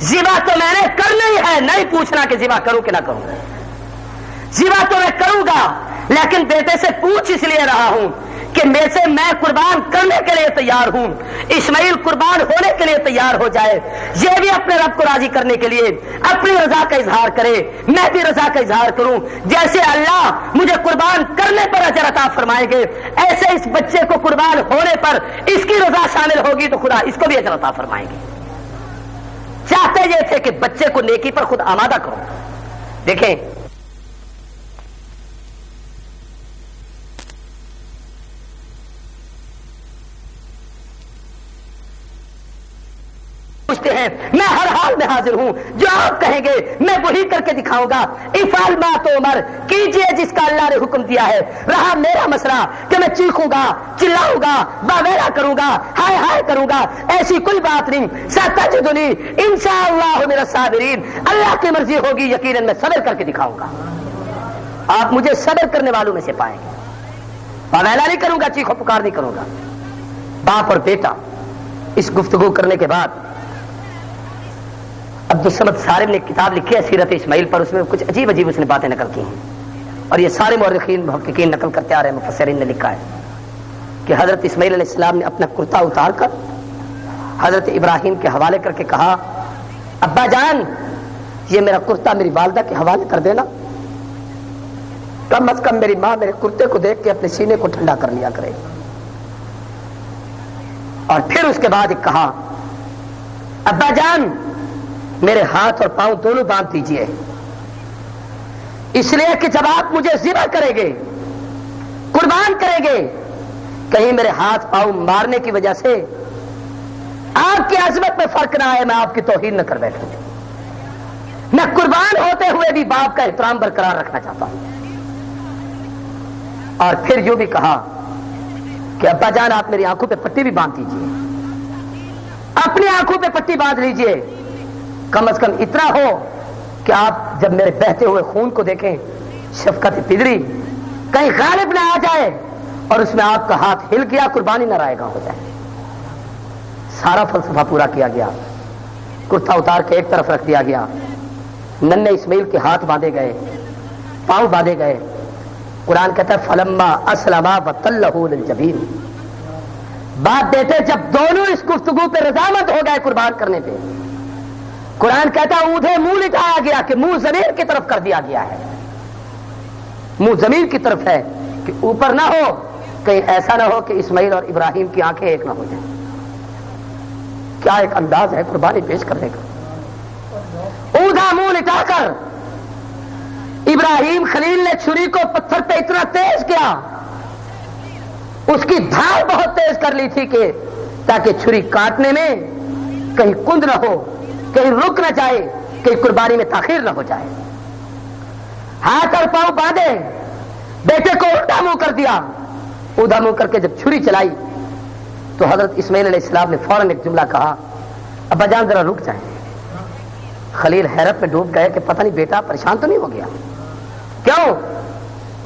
ذبح تو میں نے کرنا ہی ہے، نہیں پوچھنا کہ ذبح کروں کہ نہ کروں، ذبح تو میں کروں گا، لیکن بیٹے سے پوچھ اس لیے رہا ہوں کہ میں قربان کرنے کے لیے تیار ہوں، اسماعیل قربان ہونے کے لیے تیار ہو جائے، یہ بھی اپنے رب کو راضی کرنے کے لیے اپنی رضا کا اظہار کرے، میں بھی رضا کا اظہار کروں۔ جیسے اللہ مجھے قربان کرنے پر اجر عطا فرمائیں گے، ایسے اس بچے کو قربان ہونے پر اس کی رضا شامل ہوگی تو خدا اس کو بھی اجر عطا فرمائیں گے۔ چاہتے یہ تھے کہ بچے کو نیکی پر خود آمادہ کرو۔ دیکھیں پوچھتے ہیں، میں ہر حال میں حاضر ہوں، جو آپ کہیں گے میں وہی کر کے دکھاؤں گا۔ افعل ما تؤمر، کیجئے جس کا اللہ نے حکم دیا ہے۔ رہا میرا مسئلہ کہ میں چیخوں گا، چلاؤں گا، واویلا کروں گا، ہائے ہائے کروں گا، ایسی کوئی بات نہیں۔ ستجدنی انشاءاللہ من الصابرین، اللہ کی مرضی ہوگی یقیناً میں صبر کر کے دکھاؤں گا، آپ مجھے صبر کرنے والوں میں سے پائیں گے۔ واویلا نہیں کروں گا، چیخو پکار نہیں کروں گا۔ باپ اور بیٹا اس گفتگو کرنے کے بعد عبدالصمد صارم نے ایک کتاب لکھی ہے سیرت اسماعیل پر، اس میں کچھ عجیب عجیب اس نے باتیں نقل کی ہیں، اور یہ سارے مورخین محققین نقل کرتے آ رہے ہیں، مفسرین نے لکھا ہے کہ حضرت اسماعیل علیہ السلام نے اپنا کرتا اتار کر حضرت ابراہیم کے حوالے کر کے کہا، ابا جان یہ میرا کرتا میری والدہ کے حوالے کر دینا، کم از کم میری ماں میرے کرتے کو دیکھ کے اپنے سینے کو ٹھنڈا کر لیا کرے۔ اور پھر اس کے بعد کہا، ابا جان میرے ہاتھ اور پاؤں دونوں باندھ دیجئے، اس لیے کہ جب آپ مجھے ذبح کریں گے، قربان کریں گے، کہیں میرے ہاتھ پاؤں مارنے کی وجہ سے آپ کی عظمت میں فرق نہ آئے، میں آپ کی توہین نہ کر بیٹھوں۔ میں قربان ہوتے ہوئے بھی باپ کا احترام برقرار رکھنا چاہتا ہوں۔ اور پھر یوں بھی کہا کہ ابا جان آپ میری آنکھوں پہ پٹی بھی باندھ دیجئے، اپنی آنکھوں پہ پٹی باندھ لیجئے، کم از کم اتنا ہو کہ آپ جب میرے بہتے ہوئے خون کو دیکھیں شفقت پدری کہیں غالب نہ آ جائے اور اس میں آپ کا ہاتھ ہل گیا، قربانی نہ رائے گا ہو جائے۔ سارا فلسفہ پورا کیا گیا، کرتا اتار کے ایک طرف رکھ دیا گیا، ننھے اسماعیل کے ہاتھ باندھے گئے، پاؤں باندھے گئے۔ قرآن کہتا ہے فلما اسلما وتلہ للجبین، باپ بیٹے جب دونوں اس گفتگو پہ رضامند ہو گئے قربان کرنے پہ، قرآن کہتا ہے اونھے منہ لٹایا گیا کہ منہ زمین کی طرف کر دیا گیا ہے، منہ زمین کی طرف ہے کہ اوپر نہ ہو، کہیں ایسا نہ ہو کہ اسماعیل اور ابراہیم کی آنکھیں ایک نہ ہو جائیں۔ کیا ایک انداز ہے قربانی پیش کرنے کا۔ اونھا منہ لٹا کر ابراہیم خلیل نے چھری کو پتھر پہ اتنا تیز کیا، اس کی دھار بہت تیز کر لی تھی کہ تاکہ چھری کاٹنے میں کہیں کند نہ ہو، کہیں رک نہ جائے، کہیں قربانی میں تاخیر نہ ہو جائے۔ ہاتھ اور پاؤں باندھے، بیٹے کو اوندا منہ کر دیا، اوندا منہ کر کے جب چھری چلائی تو حضرت اسماعیل علیہ السلام نے فوراً ایک جملہ کہا، ابا جان ذرا رک جائیں۔ خلیل حیرت میں ڈوب گئے کہ پتہ نہیں بیٹا پریشان تو نہیں ہو گیا، کیوں؟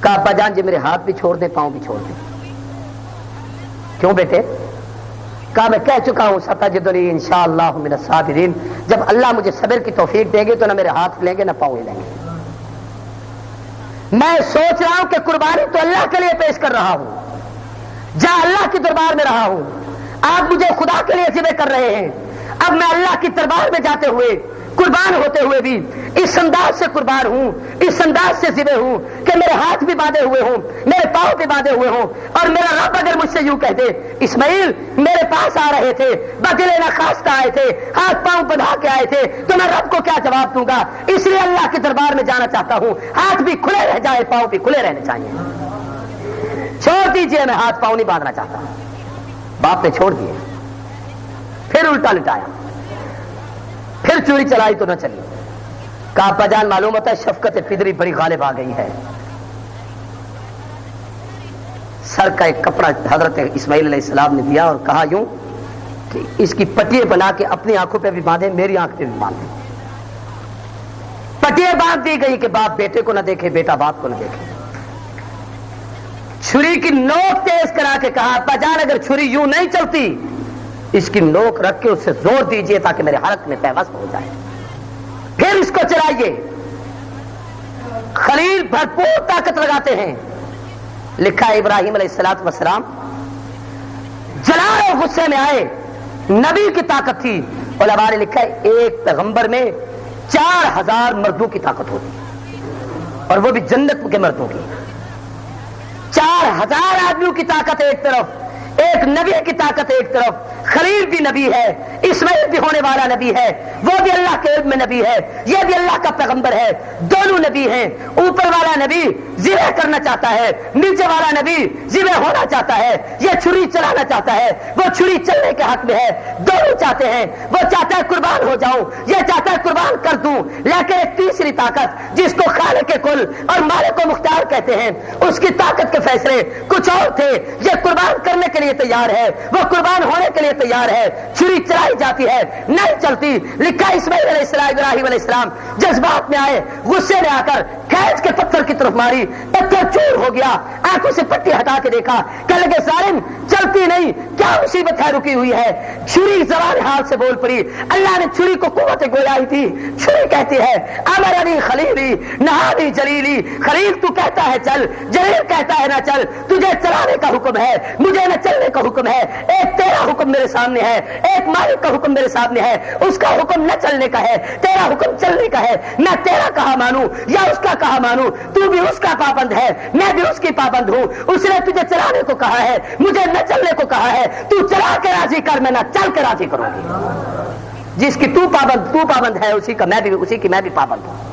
کہا ابا جان جی میرے ہاتھ بھی چھوڑ دیں، پاؤں بھی چھوڑ دیں۔ کیوں بیٹے؟ کہا میں کہہ چکا ہوں ستجدنی انشاءاللہ من الصابرین، جب اللہ مجھے صبر کی توفیق دیں گے تو نہ میرے ہاتھ ہلیں گے نہ پاؤں ہلیں گے۔ میں سوچ رہا ہوں کہ قربانی تو اللہ کے لیے پیش کر رہا ہوں، جہاں اللہ کے دربار میں رہا ہوں، آپ مجھے خدا کے لیے ذبح کر رہے ہیں، اب میں اللہ کی دربار میں جاتے ہوئے قربان ہوتے ہوئے بھی اس انداز سے قربان ہوں، اس انداز سے ذبح ہوں کہ میرے ہاتھ بھی باندھے ہوئے ہوں، میرے پاؤں بھی باندھے ہوئے ہوں، اور میرا رب اگر مجھ سے یوں کہہ دے اسماعیل میرے پاس آ رہے تھے، بدلے نہ خواستہ آئے تھے، ہاتھ پاؤں بندھا کے آئے تھے، تو میں رب کو کیا جواب دوں گا؟ اس لیے اللہ کے دربار میں جانا چاہتا ہوں، ہاتھ بھی کھلے رہ جائے، پاؤں بھی کھلے رہنے چاہیے۔ چھوڑ دیجئے، میں ہاتھ پاؤں نہیں باندھنا چاہتا۔ باپ نے چھوڑ دیے، پھر الٹا لٹایا، پھر چوری چلائی تو نہ چلی۔ کہا ابا جان معلوم ہوتا ہے شفقت پدری بڑی غالب آ گئی ہے۔ سر کا ایک کپڑا حضرت اسماعیل علیہ السلام نے دیا اور کہا یوں کہ اس کی پٹیاں بنا کے اپنی آنکھوں پہ بھی باندھے، میری آنکھ پہ بھی باندھے۔ پٹیاں باندھ دی گئی کہ باپ بیٹے کو نہ دیکھے، بیٹا باپ کو نہ دیکھے۔ چھری کی نوک تیز کرا کے کہا ابا جان اگر چھری یوں نہیں چلتی، اس کی نوک رکھ کے اس سے زور دیجئے تاکہ میرے حلق میں پیوست ہو جائے، پھر اس کو چلائیے۔ خلیل بھرپور طاقت لگاتے ہیں۔ لکھا ہے ابراہیم علیہ السلام جلال اور غصے میں آئے، نبی کی طاقت تھی۔ علماء نے لکھا ہے ایک پیغمبر میں 4000 مردوں کی طاقت ہوتی، اور وہ بھی جنت کے مردوں کی۔ 4000 آدمیوں کی طاقت ایک طرف، ایک نبی کی طاقت ایک طرف۔ خلیل بھی نبی ہے، اسماعیل بھی ہونے والا نبی ہے، وہ بھی اللہ کے علم میں نبی ہے، یہ بھی اللہ کا پیغمبر ہے، دونوں نبی ہیں۔ اوپر والا نبی ذبح کرنا چاہتا ہے، نیچے والا نبی ذبح ہونا چاہتا ہے، یہ چھری چلانا چاہتا ہے، وہ چھری چلنے کے حق میں ہے، دونوں چاہتے ہیں۔ وہ چاہتا ہے قربان ہو جاؤں، یہ چاہتا ہے قربان کر دوں، لیکن ایک تیسری طاقت جس کو خالق کل اور مالک و مختار کہتے ہیں، اس کی طاقت کے فیصلے کچھ اور تھے۔ یہ قربان کرنے کے لیے تیار ہے، وہ قربان ہونے کے لیے تیار ہے، چھری چلائی جاتی ہے نہیں چلتی۔ لکھا اسماعیل علیہ السلام ابراہیم علیہ السلام جذبات میں آئے، غصے میں آ کر کھینچ کے پتھر کی طرف ماری، پتھر چور ہو گیا، آنکھوں سے پٹی ہٹا کے دیکھا، کہنے لگے ظالم چلتی نہیں، کیا مصیبت ہے رکی ہوئی ہے؟ چھری زبان حال سے بول پڑی۔ اللہ نے چھری کو قوت گویائی تھی۔ چھری کہتی ہے امرنی خلیلی نہانی جلیلی، خلیل تو کہتا ہے چل، جلیل کہتا ہے نہ چل، تجھے چلانے کا حکم ہے، مجھے نہ چلنے کا حکم ہے۔ ایک تیرا حکم میرے سامنے ہے، ایک مالک کا حکم میرے سامنے ہے، اس کا حکم نہ چلنے کا ہے، تیرا حکم چلنے کا ہے۔ میں تیرا کہا مانوں یا اس کا کہا مانوں، تو بھی اس کا پابند ہے، میں بھی اس کی پابند ہوں۔ اس نے تجھے چلانے کو کہا ہے، مجھے نہ چلنے کو کہا ہے، تو چلا کے راضی کر، میں نہ چل کے راضی کروں گی۔ جس کی تو پابند ہے اسی کی میں بھی پابند ہوں۔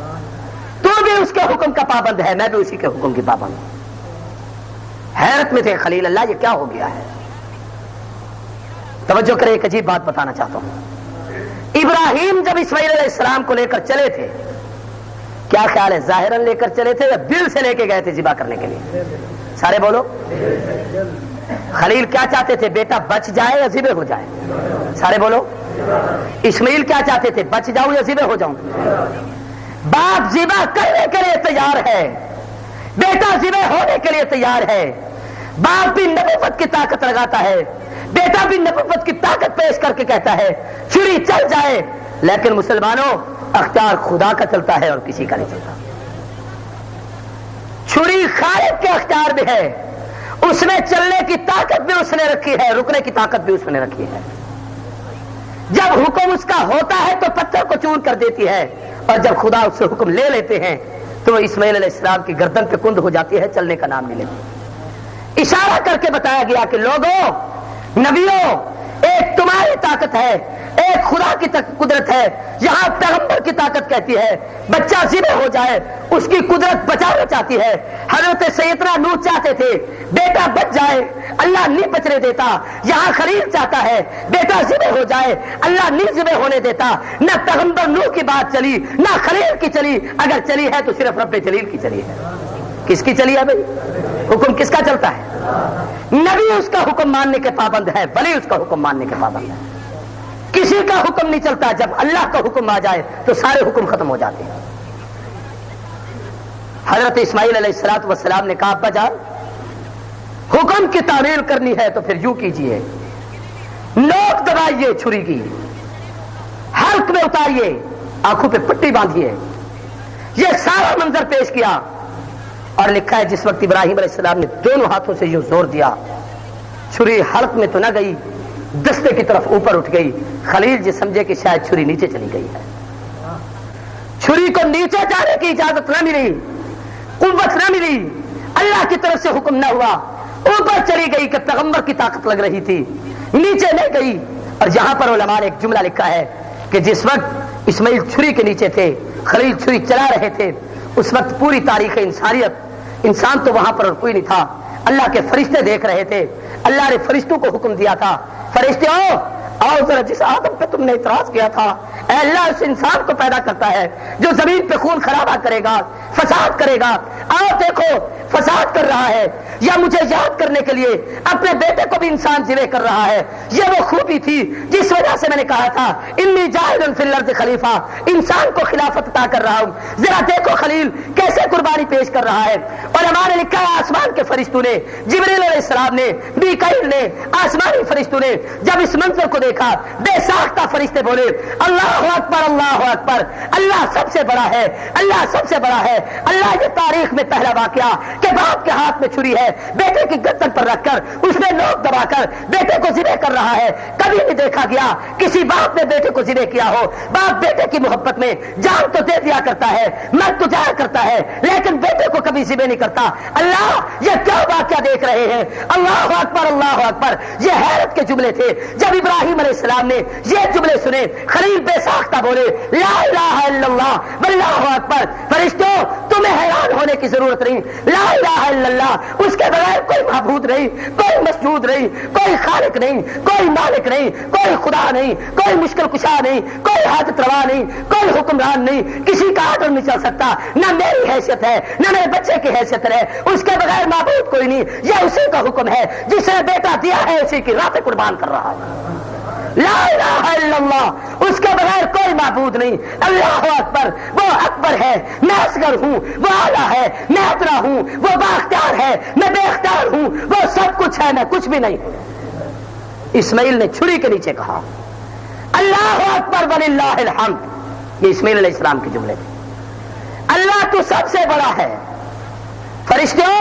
تو بھی اس کے حکم کا پابند ہے، میں بھی اسی کے حکم کی پابند ہوں۔ حیرت میں تھے خلیل اللہ، یہ کیا ہو گیا ہے؟ توجہ کرے، ایک عجیب بات بتانا چاہتا ہوں۔ ابراہیم جب اسماعیل علیہ السلام کو لے کر چلے تھے، کیا خیال ہے ظاہراً لے کر چلے تھے یا دل سے لے کے گئے تھے ذبح کرنے کے لیے؟ سارے بولو۔ خلیل کیا چاہتے تھے؟ بیٹا بچ جائے یا ذبح ہو جائے؟ سارے بولو۔ اسماعیل کیا چاہتے تھے؟ بچ جاؤں یا ذبح ہو جاؤں؟ باپ ذبح کرنے کے لیے تیار ہے، بیٹا ذبح ہونے کے لیے تیار ہے۔ باپ بھی نبوت کی طاقت لگاتا ہے، بیٹا بھی نبوت کی طاقت پیش کر کے کہتا ہے چھری چل جائے، لیکن مسلمانوں اختیار خدا کا چلتا ہے اور کسی کا نہیں چلتا۔ چھری خالق کے اختیار میں ہے، اس میں چلنے کی طاقت بھی اس نے رکھی ہے، رکنے کی طاقت بھی اس نے رکھی ہے۔ جب حکم اس کا ہوتا ہے تو پتھر کو چور کر دیتی ہے، اور جب خدا اس سے حکم لے لیتے ہیں تو اسماعیل علیہ السلام کی گردن پہ کند ہو جاتی ہے، چلنے کا نام نہیں لیتی۔ اشارہ کر کے بتایا گیا کہ لوگوں، نبیوں، ایک تمہاری طاقت ہے، ایک خدا کی قدرت ہے۔ یہاں پیغمبر کی طاقت کہتی ہے بچہ ذبح ہو جائے، اس کی قدرت بچانا چاہتی ہے۔ حضرت سیدنا نوح چاہتے تھے بیٹا بچ جائے، اللہ نہیں بچنے دیتا۔ یہاں خلیل چاہتا ہے بیٹا ذبح ہو جائے، اللہ نہیں ذبح ہونے دیتا۔ نہ پیغمبر نوح کی بات چلی، نہ خلیل کی چلی، اگر چلی ہے تو صرف رب جلیل کی چلی ہے۔ کس کی چلی ہے بھائی؟ حکم کس کا چلتا ہے؟ نبی اس کا حکم ماننے کے پابند ہے، ولی اس کا حکم ماننے کے پابند ہے۔ کسی کا حکم نہیں چلتا، جب اللہ کا حکم آ جائے تو سارے حکم ختم ہو جاتے ہیں۔ حضرت اسماعیل علیہ السلام نے کہا ابا جان حکم کی تعمیل کرنی ہے تو پھر یوں کیجئے، نوک دبائیے چھری کی، حلق میں اتاریے، آنکھوں پہ پٹی باندھیے۔ یہ سارا منظر پیش کیا، اور لکھا ہے جس وقت ابراہیم علیہ السلام نے دونوں ہاتھوں سے یوں زور دیا، چھری حلق میں تو نہ گئی، دستے کی طرف اوپر اٹھ گئی۔ خلیل جی سمجھے کہ شاید چھری نیچے چلی گئی ہے، چھری کو نیچے جانے کی اجازت نہ ملی، قوت نہ ملی، اللہ کی طرف سے حکم نہ ہوا، اوپر چلی گئی کہ پیغمبر کی طاقت لگ رہی تھی، نیچے نہیں گئی۔ اور یہاں پر علماء نے ایک جملہ لکھا ہے کہ جس وقت اسماعیل چھری کے نیچے تھے، خلیل چھری چلا رہے تھے، اس وقت پوری تاریخ انسانیت، انسان تو وہاں پر اور کوئی نہیں تھا، اللہ کے فرشتے دیکھ رہے تھے۔ اللہ نے فرشتوں کو حکم دیا تھا، فرشتے آؤ ذرا، جس آدم پہ تم نے اعتراض کیا تھا، اے اللہ اس انسان کو پیدا کرتا ہے جو زمین پہ خون خرابہ کرے گا، فساد کرے گا، آؤ دیکھو فساد کر رہا ہے، یا مجھے یاد کرنے کے لیے اپنے بیٹے کو بھی انسان ذبح کر رہا ہے۔ یہ وہ خوبی تھی جس وجہ سے میں نے کہا تھا انی جاعل فی الارض خلیفہ، انسان کو خلافت عطا کر رہا ہوں۔ ذرا دیکھو خلیل کیسے قربانی پیش کر رہا ہے۔ اور ہمارے لکھا ہے آسمان کے فرشتوں نے، جبریل علیہ السلام نے، میکائیل نے، آسمانی فرشتوں نے جب اس منظر کو دیکھا، بے ساختہ فرشتے بولے اللہ اکبر، اللہ اکبر، اللہ سب سے بڑا ہے، اللہ سب سے بڑا ہے۔ اللہ یہ تاریخ میں پہلا واقعہ کہ باپ کے ہاتھ میں چھری ہے، بیٹے کی گردن پر رکھ کر اس میں نوک دبا کر بیٹے کو ذبح کر رہا ہے۔ کبھی نہیں دیکھا گیا کسی باپ نے بیٹے کو ذبح کیا ہو۔ باپ بیٹے کی محبت میں جان تو دے دیا کرتا ہے، مر تو جایا کرتا ہے، لیکن بیٹے کو کبھی ذبح نہیں کرتا۔ اللہ یہ کیا واقعہ دیکھ رہے ہیں؟ اللہ اکبر، اللہ اکبر۔ یہ حیرت کے جملے تھے جب ابراہیم علیہ السلام نے یہ جملے سنے، خلیل بے ساختہ بولے لا الہ الا اللہ واللہ اکبر۔ فرشتوں تمہیں حیران ہونے کی ضرورت نہیں، لا الہ الا اللہ، اس کے بغیر کوئی معبود نہیں، کوئی مسجود نہیں، کوئی خالق نہیں، کوئی مالک نہیں، کوئی خدا نہیں، کوئی مشکل کشا نہیں، کوئی حاجت روا نہیں، کوئی حکمران نہیں، کسی کا آرڈر نہیں چل سکتا، نہ میری حیثیت ہے نہ میرے بچے کی حیثیت ہے، اس کے بغیر معبود کوئی نہیں، یہ اسی کا حکم ہے، جس نے بیٹا دیا ہے اسی کی راہ پہ قربان کر رہا ہے۔ لا الہ الا اللہ، اس کے بغیر کوئی معبود نہیں۔ اللہ اکبر، وہ اکبر ہے، میں اصغر ہوں، وہ اعلیٰ ہے، میں ادنا ہوں، وہ بااختیار ہے، میں بے اختیار ہوں، وہ سب کچھ ہے، میں کچھ بھی نہیں۔ اسماعیل نے چھری کے نیچے کہا اللہ اکبر وللہ الحمد۔ یہ اسماعیل علیہ السلام کے جملے تھے۔ اللہ تو سب سے بڑا ہے۔ فرشتوں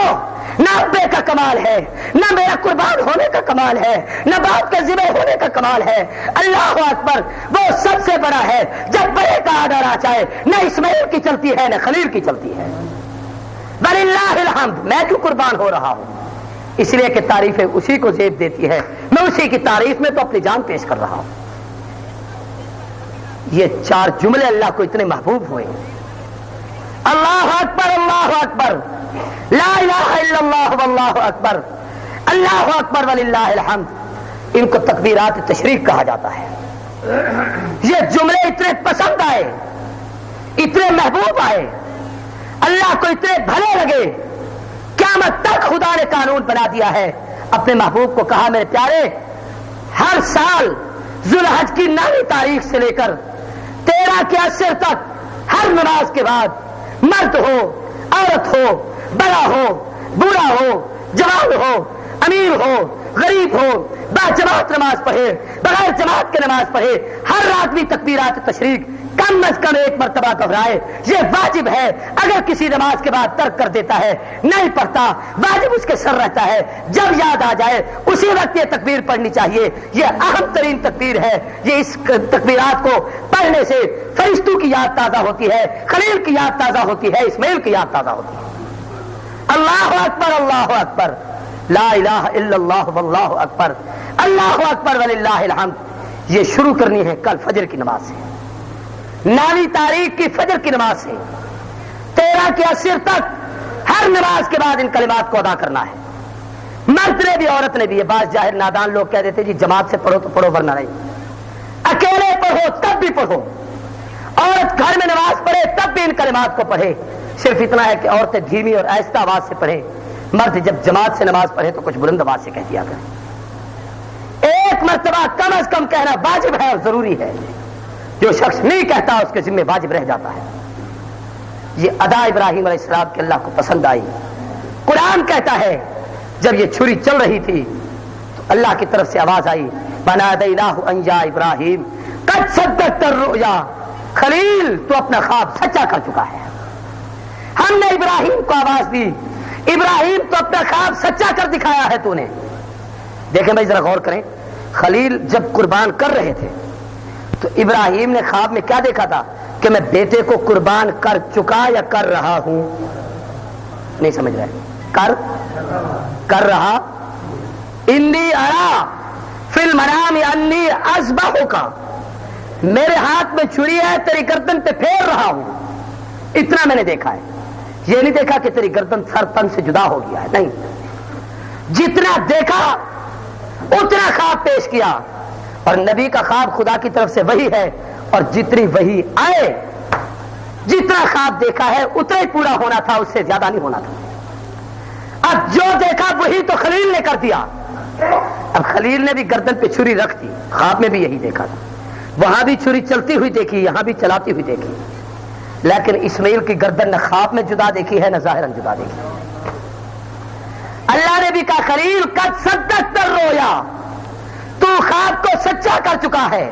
نہ ابے کا کمال ہے، نہ میرا قربان ہونے کا کمال ہے، نہ باپ کے ذبح ہونے کا کمال ہے۔ اللہ اکبر، وہ سب سے بڑا ہے۔ جب بڑے کا آرڈر آ جائے نہ اسماعیل کی چلتی ہے نہ خلیل کی چلتی ہے۔ وللہ الحمد، میں کیوں قربان ہو رہا ہوں؟ اس لیے کہ تعریفیں اسی کو زیب دیتی ہے، میں اسی کی تعریف میں تو اپنی جان پیش کر رہا ہوں۔ یہ چار جملے اللہ کو اتنے محبوب ہوئے، اللہ اکبر، اللہ اکبر، لا الہ الا اللہ واللہ اکبر، اللہ اکبر وللہ الحمد۔ ان کو تکبیرات تشریق کہا جاتا ہے۔ یہ جملے اتنے پسند آئے، اتنے محبوب آئے، اللہ کو اتنے بھلے لگے، قیامت تک خدا نے قانون بنا دیا ہے۔ اپنے محبوب کو کہا میرے پیارے، ہر سال ذوالحج کی 9 تاریخ سے لے کر 13 کے عصر تک ہر نماز کے بعد مرد ہو، عورت ہو، بڑا ہو، بوڑھا ہو، جوان ہو، امیر ہو، غریب ہو، باجماعت نماز پڑھے، بغیر جماعت کے نماز پڑھے، ہر آدمی تکبیرات تشریق کم از کم 1 مرتبہ دہرائے۔ یہ واجب ہے۔ اگر کسی نماز کے بعد ترک کر دیتا ہے، نہیں پڑھتا، واجب اس کے سر رہتا ہے، جب یاد آ جائے اسی وقت یہ تکبیر پڑھنی چاہیے۔ یہ اہم ترین تکبیر ہے۔ یہ اس تکبیرات کو پڑھنے سے فرشتوں کی یاد تازہ ہوتی ہے، خلیل کی یاد تازہ ہوتی ہے، اسماعیل کی یاد تازہ ہوتی ہے۔ اللہ اکبر، اللہ اکبر، لا الہ الا اللہ واللہ اکبر، اللہ اکبر وللہ الحمد۔ یہ شروع کرنی ہے کل فجر کی نماز سے، 9 تاریخ کی فجر کی نماز سے 13 کے عصر تک ہر نماز کے بعد ان کلمات کو ادا کرنا ہے۔ مرد نے بھی عورت نے بھی۔ یہ بعض جاہل نادان لوگ کہہ دیتے جی جماعت سے پڑھو تو پڑھو ورنہ نہیں، اکیلے پڑھو تب بھی پڑھو، عورت گھر میں نماز پڑھے تب بھی ان کلمات کو پڑھے۔ صرف اتنا ہے کہ عورتیں دھیمی اور آہستہ آواز سے پڑھیں، مرد جب جماعت سے نماز پڑھے تو کچھ بلند آواز سے کہہ دیا کریں۔ 1 مرتبہ کم از کم کہنا واجب ہے اور ضروری ہے۔ جو شخص نہیں کہتا اس کے ذمہ واجب رہ جاتا ہے۔ یہ ادا ابراہیم علیہ السلام کے اللہ کو پسند آئی۔ قرآن کہتا ہے جب یہ چھری چل رہی تھی تو اللہ کی طرف سے آواز آئی بنادیناہ ان یا ابراہیم قد صدقت الرؤیا، خلیل تو اپنا خواب سچا کر چکا ہے۔ ہم نے ابراہیم کو آواز دی، ابراہیم تو اپنا خواب سچا کر دکھایا ہے تو نے۔ دیکھیں بھائی ذرا غور کریں، خلیل جب قربان کر رہے تھے تو ابراہیم نے خواب میں کیا دیکھا تھا؟ کہ میں بیٹے کو قربان کر چکا یا کر رہا ہوں؟ نہیں سمجھ رہے؟ کر رہا. انی ارا فی المنام انی اذبحک، میرے ہاتھ میں چھری ہے، تیری گردن پہ پھیر رہا ہوں. اتنا میں نے دیکھا ہے. یہ نہیں دیکھا کہ تیری گردن سر تن سے جدا ہو گیا ہے، نہیں. جتنا دیکھا اتنا خواب پیش کیا. اور نبی کا خواب خدا کی طرف سے وہی ہے، اور جتنی وہی آئے جتنا خواب دیکھا ہے اتنا ہی پورا ہونا تھا، اس سے زیادہ نہیں ہونا تھا. اب جو دیکھا وہی تو خلیل نے کر دیا. اب خلیل نے بھی گردن پہ چھری رکھ دی، خواب میں بھی یہی دیکھا تھا. وہاں بھی چھری چلتی ہوئی دیکھی، یہاں بھی چلاتی ہوئی دیکھی. لیکن اسماعیل کی گردن نہ خواب میں جدا دیکھی ہے نہ ظاہراً جدا دیکھی. اللہ نے بھی کہا خلیل قد صدقت الرؤیا، تو خواب کو سچا کر چکا ہے،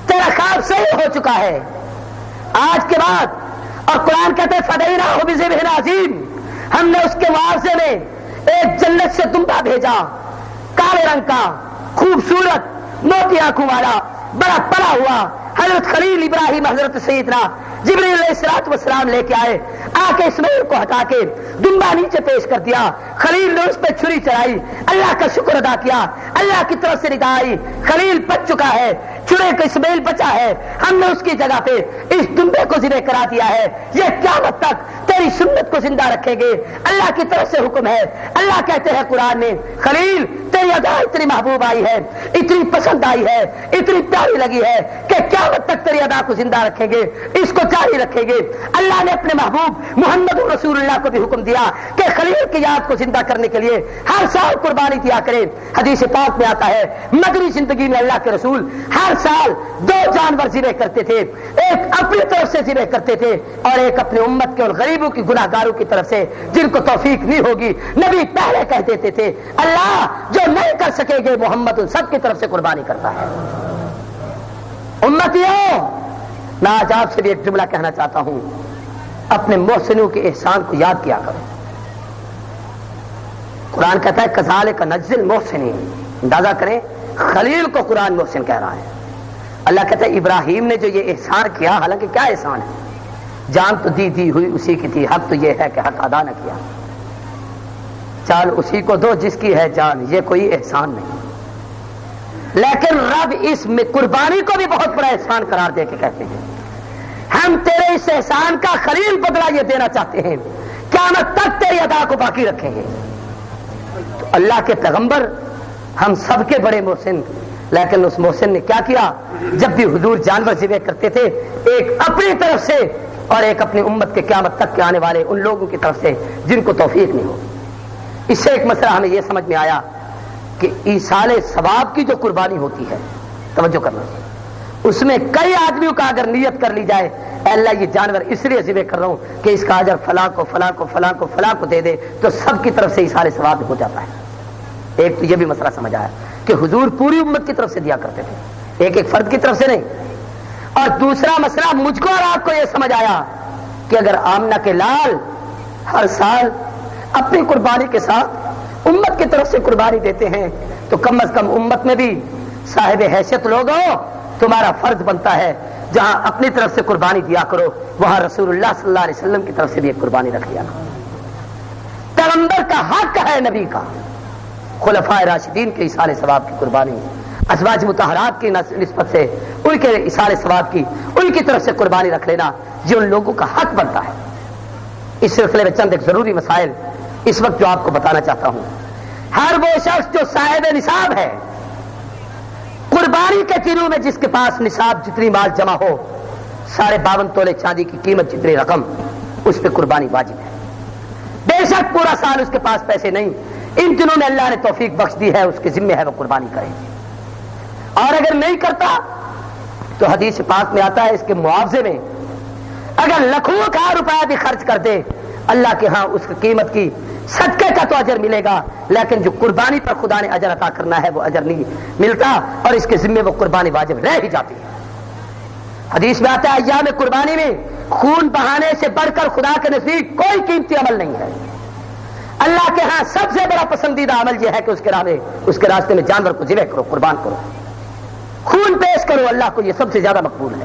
تیرا خواب صحیح ہو چکا ہے. آج کے بعد، اور قرآن کہتے ہیں فدیناہ بذبح عظیم، ہم نے اس کے معاوضے میں ایک جنت سے دمبا بھیجا، کالے رنگ کا، خوبصورت، موٹی آنکھوں والا، بڑا پڑا ہوا. حضرت خلیل ابراہیم حضرت سیدنا جبریل علیہ السلام لے کے آئے، آ کے اسماعیل کو ہٹا کے دمبا نیچے پیش کر دیا. خلیل نے اس پہ چھری چڑھائی، اللہ کا شکر ادا کیا، اللہ کی طرف سے ندا آئی، خلیل بچ چکا ہے، چھڑے کا اسماعیل بچا ہے. ہم نے اس کی جگہ پہ اس دمبے کو ذبح کرا دیا ہے. یہ قیامت تک تیری سنت کو زندہ رکھیں گے، اللہ کی طرف سے حکم ہے. اللہ کہتے ہیں قرآن میں خلیل تیری ادا اتنی محبوب آئی ہے، اتنی پسند آئی ہے، اتنی پیاری لگی ہے کہ قیامت تک تیری ادا کو زندہ رکھیں گے، اس کو جاری رکھیں گے. اللہ نے اپنے محبوب محمد رسول اللہ کو بھی حکم دیا کہ خلیل کی یاد کو زندہ کرنے کے لیے ہر سال قربانی دیا کرے. حدیث پاک میں آتا ہے مدنی زندگی میں اللہ کے رسول ہر سال 2 جانور ذبح کرتے تھے. ایک اپنی طرف سے ذبح کرتے تھے اور ایک اپنے امت کے اور غریبوں کی گناہ گاروں کی طرف سے جن کو توفیق نہیں ہوگی. نبی پہلے کہہ دیتے تھے اللہ جو نہیں کر سکے گے محمد ان سب کی طرف سے قربانی کرتا ہے. امتیوں، میں آج آپ سے بھی ایک جملہ کہنا چاہتا ہوں، اپنے محسنوں کے احسان کو یاد کیا کرو. قرآن کہتا ہے کذالک نجزی المحسنین. اندازہ کریں خلیل کو قرآن محسن کہہ رہا ہے. اللہ کہتا ہے ابراہیم نے جو یہ احسان کیا، حالانکہ کیا احسان ہے؟ جان تو دی ہوئی اسی کی تھی، حق تو یہ ہے کہ حق ادا نہ کیا. چال اسی کو دو جس کی ہے جان، یہ کوئی احسان نہیں. لیکن رب اس میں قربانی کو بھی بہت بڑا احسان قرار دے کے کہتے ہیں ہم تیرے اس احسان کا خلیل بدلہ یہ دینا چاہتے ہیں، قیامت تک تیری ادا کو باقی رکھیں گے. تو اللہ کے پیغمبر ہم سب کے بڑے محسن، لیکن اس محسن نے کیا کیا؟ جب بھی حضور جانور ذبح کرتے تھے، ایک اپنی طرف سے اور ایک اپنی امت کے قیامت تک کے آنے والے ان لوگوں کی طرف سے جن کو توفیق نہیں ہو. اس سے ایک مسئلہ ہمیں یہ سمجھ میں آیا کہ ایصال ثواب کی جو قربانی ہوتی ہے، توجہ کرنا، اس میں کئی آدمیوں کا اگر نیت کر لی جائے اے اللہ یہ جانور اس لیے ذبح کر رہا ہوں کہ اس کا اجر فلاں کو فلاں کو فلاں کو فلاں کو دے دے، تو سب کی طرف سے ایصال ثواب ہو جاتا ہے. ایک تو یہ بھی مسئلہ سمجھ آیا کہ حضور پوری امت کی طرف سے دیا کرتے تھے، ایک ایک فرد کی طرف سے نہیں. اور دوسرا مسئلہ مجھ کو اور آپ کو یہ سمجھ آیا کہ اگر آمنہ کے لال ہر سال اپنی قربانی کے ساتھ امت کی طرف سے قربانی دیتے ہیں تو کم از کم امت میں بھی صاحب حیثیت لوگ ہو، تمہارا فرض بنتا ہے جہاں اپنی طرف سے قربانی دیا کرو وہاں رسول اللہ صلی اللہ علیہ وسلم کی طرف سے بھی ایک قربانی رکھ لیا کرو. پیغمبر کا حق ہے، نبی کا، خلفاء راشدین کے ایصال ثواب کی قربانی، ازواج مطہرات کی نسبت سے ان کے ایصال ثواب کی ان کی طرف سے قربانی رکھ لینا یہ ان لوگوں کا حق بنتا ہے. اس سلسلے میں چند ایک ضروری مسائل اس وقت جو آپ کو بتانا چاہتا ہوں. ہر وہ شخص جو صاحب نصاب ہے، قربانی کے دنوں میں جس کے پاس نصاب جتنی مال جمع ہو، 52 تولے چاندی کی قیمت جتنی رقم، اس پہ قربانی واجب ہے. بے شک پورا سال اس کے پاس پیسے نہیں، ان دنوں میں اللہ نے توفیق بخش دی ہے، اس کے ذمہ ہے وہ قربانی کرے. اور اگر نہیں کرتا تو حدیث پاک میں آتا ہے اس کے معاوضے میں اگر لاکھوں کا روپیہ بھی خرچ کر دے اللہ کے ہاں اس کی قیمت کی صدقے کا تو اجر ملے گا، لیکن جو قربانی پر خدا نے اجر عطا کرنا ہے وہ اجر نہیں ملتا، اور اس کے ذمے وہ قربانی واجب رہ ہی جاتی ہے. حدیث میں آتا ہے ایام قربانی میں خون بہانے سے بڑھ کر خدا کے نزدیک کوئی قیمتی عمل نہیں ہے. اللہ کے ہاں سب سے بڑا پسندیدہ عمل یہ ہے کہ اس کے راستے میں جانور کو ذبح کرو، قربان کرو، خون پیش کرو، اللہ کو یہ سب سے زیادہ مقبول ہے.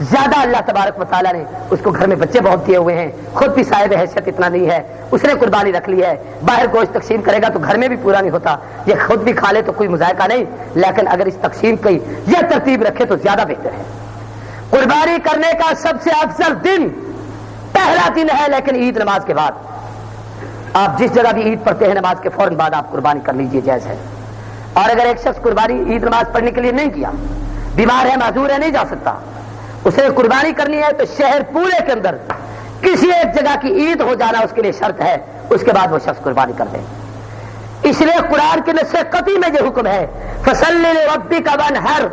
زیادہ اللہ تبارک و تعالیٰ نے اس کو گھر میں بچے بہت دیے ہوئے ہیں، خود بھی صاحب حیثیت اتنا نہیں ہے، اس نے قربانی رکھ لی ہے، باہر گوشت تقسیم کرے گا تو گھر میں بھی پورا نہیں ہوتا، یہ خود بھی کھا لے تو کوئی مذائقہ نہیں، لیکن اگر اس تقسیم کی یہ ترتیب رکھے تو زیادہ بہتر ہے۔ قربانی کرنے کا سب سے افضل دن پہلا دن ہے، لیکن عید نماز کے بعد۔ آپ جس جگہ بھی عید پڑھتے ہیں نماز کے فوراً بعد آپ قربانی کر لیجئے، جائز ہے۔ اور اگر ایک شخص قربانی عید نماز پڑھنے کے لیے نہیں کیا، بیمار ہے، معذور ہے، نہیں جا سکتا، اسے قربانی کرنی ہے، تو شہر پورے کے اندر کسی ایک جگہ کی عید ہو جانا اس کے لیے شرط ہے، اس کے بعد وہ شخص قربانی کر دے۔ اس لیے قرآن کے نص قطعی میں یہ حکم ہے، فصلی لربک وانحر،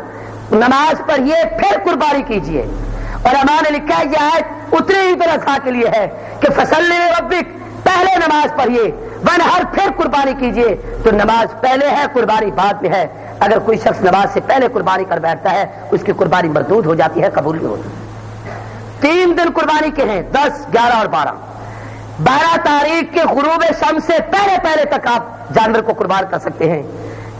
نماز پڑھیے پھر قربانی کیجیے۔ اور امام نے لکھا ہے یہ آیت اتنی عید الاضحیٰ کے لیے ہے کہ فصلی لربک، پہلے نماز پڑھیے، وانحر پھر قربانی کیجیے، تو نماز پہلے ہے، قربانی بعد میں ہے۔ اگر کوئی شخص نماز سے پہلے قربانی کر بیٹھتا ہے اس کی قربانی مردود ہو جاتی ہے، قبول نہیں ہوتی۔ 3 دن قربانی کے ہیں، 10، 11 اور 12۔ 12 تاریخ کے غروب شمس سے پہلے تک آپ جانور کو قربان کر سکتے ہیں۔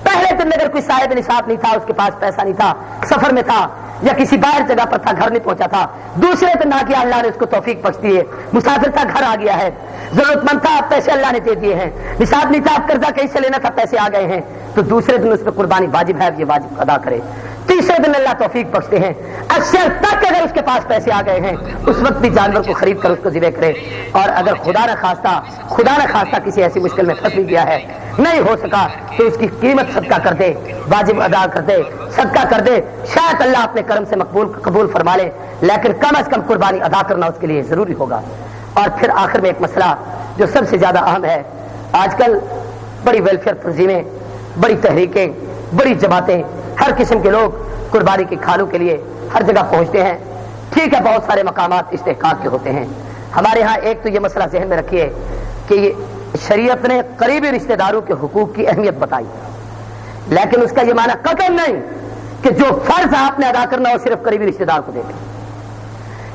پہلے دن اگر کوئی صاحب نصاب نہیں تھا، اس کے پاس پیسہ نہیں تھا، سفر میں تھا یا کسی باہر جگہ پر تھا، گھر نہیں پہنچا تھا، دوسرے دن نہ کیا، اللہ نے اس کو توفیق بخش دی ہے، مسافر تھا، گھر آ گیا ہے، ضرورت مند تھا، پیسے اللہ نے دے دیے ہیں، نصاب نہیں تھا، قرضہ کہیں سے لینا تھا، پیسے آ گئے ہیں، تو دوسرے دن اس پہ قربانی واجب ہے، یہ واجب ادا کرے۔ تیسرے دن اللہ توفیق بخشتے ہیں، اشر تک اگر اس کے پاس پیسے آ گئے ہیں اس وقت بھی جانور کو خرید کر اس کو ذبح کرے۔ اور اگر خدا نہ خواستہ کسی ایسی مشکل میں پھنس بھی گیا ہے، نہیں ہو سکا، تو اس کی قیمت صدقہ کر دے، واجب ادا کر دے، صدقہ کر دے، شاید اللہ اپنے کرم سے قبول فرما لے، لیکن کم از کم قربانی ادا کرنا اس کے لیے ضروری ہوگا۔ اور پھر آخر میں ایک مسئلہ جو سب سے زیادہ اہم ہے، آج کل بڑی ویلفیئر تنظیمیں، بڑی تحریکیں، بڑی جماعتیں، ہر قسم کے لوگ قربانی کے کھالوں کے لیے ہر جگہ پہنچتے ہیں۔ ٹھیک ہے، بہت سارے مقامات استحقاق کے ہوتے ہیں۔ ہمارے ہاں ایک تو یہ مسئلہ ذہن میں رکھیے کہ یہ شریعت نے قریبی رشتہ داروں کے حقوق کی اہمیت بتائی، لیکن اس کا یہ معنی قطعاً نہیں کہ جو فرض آپ نے ادا کرنا ہو صرف قریبی رشتہ دار کو دے دیں۔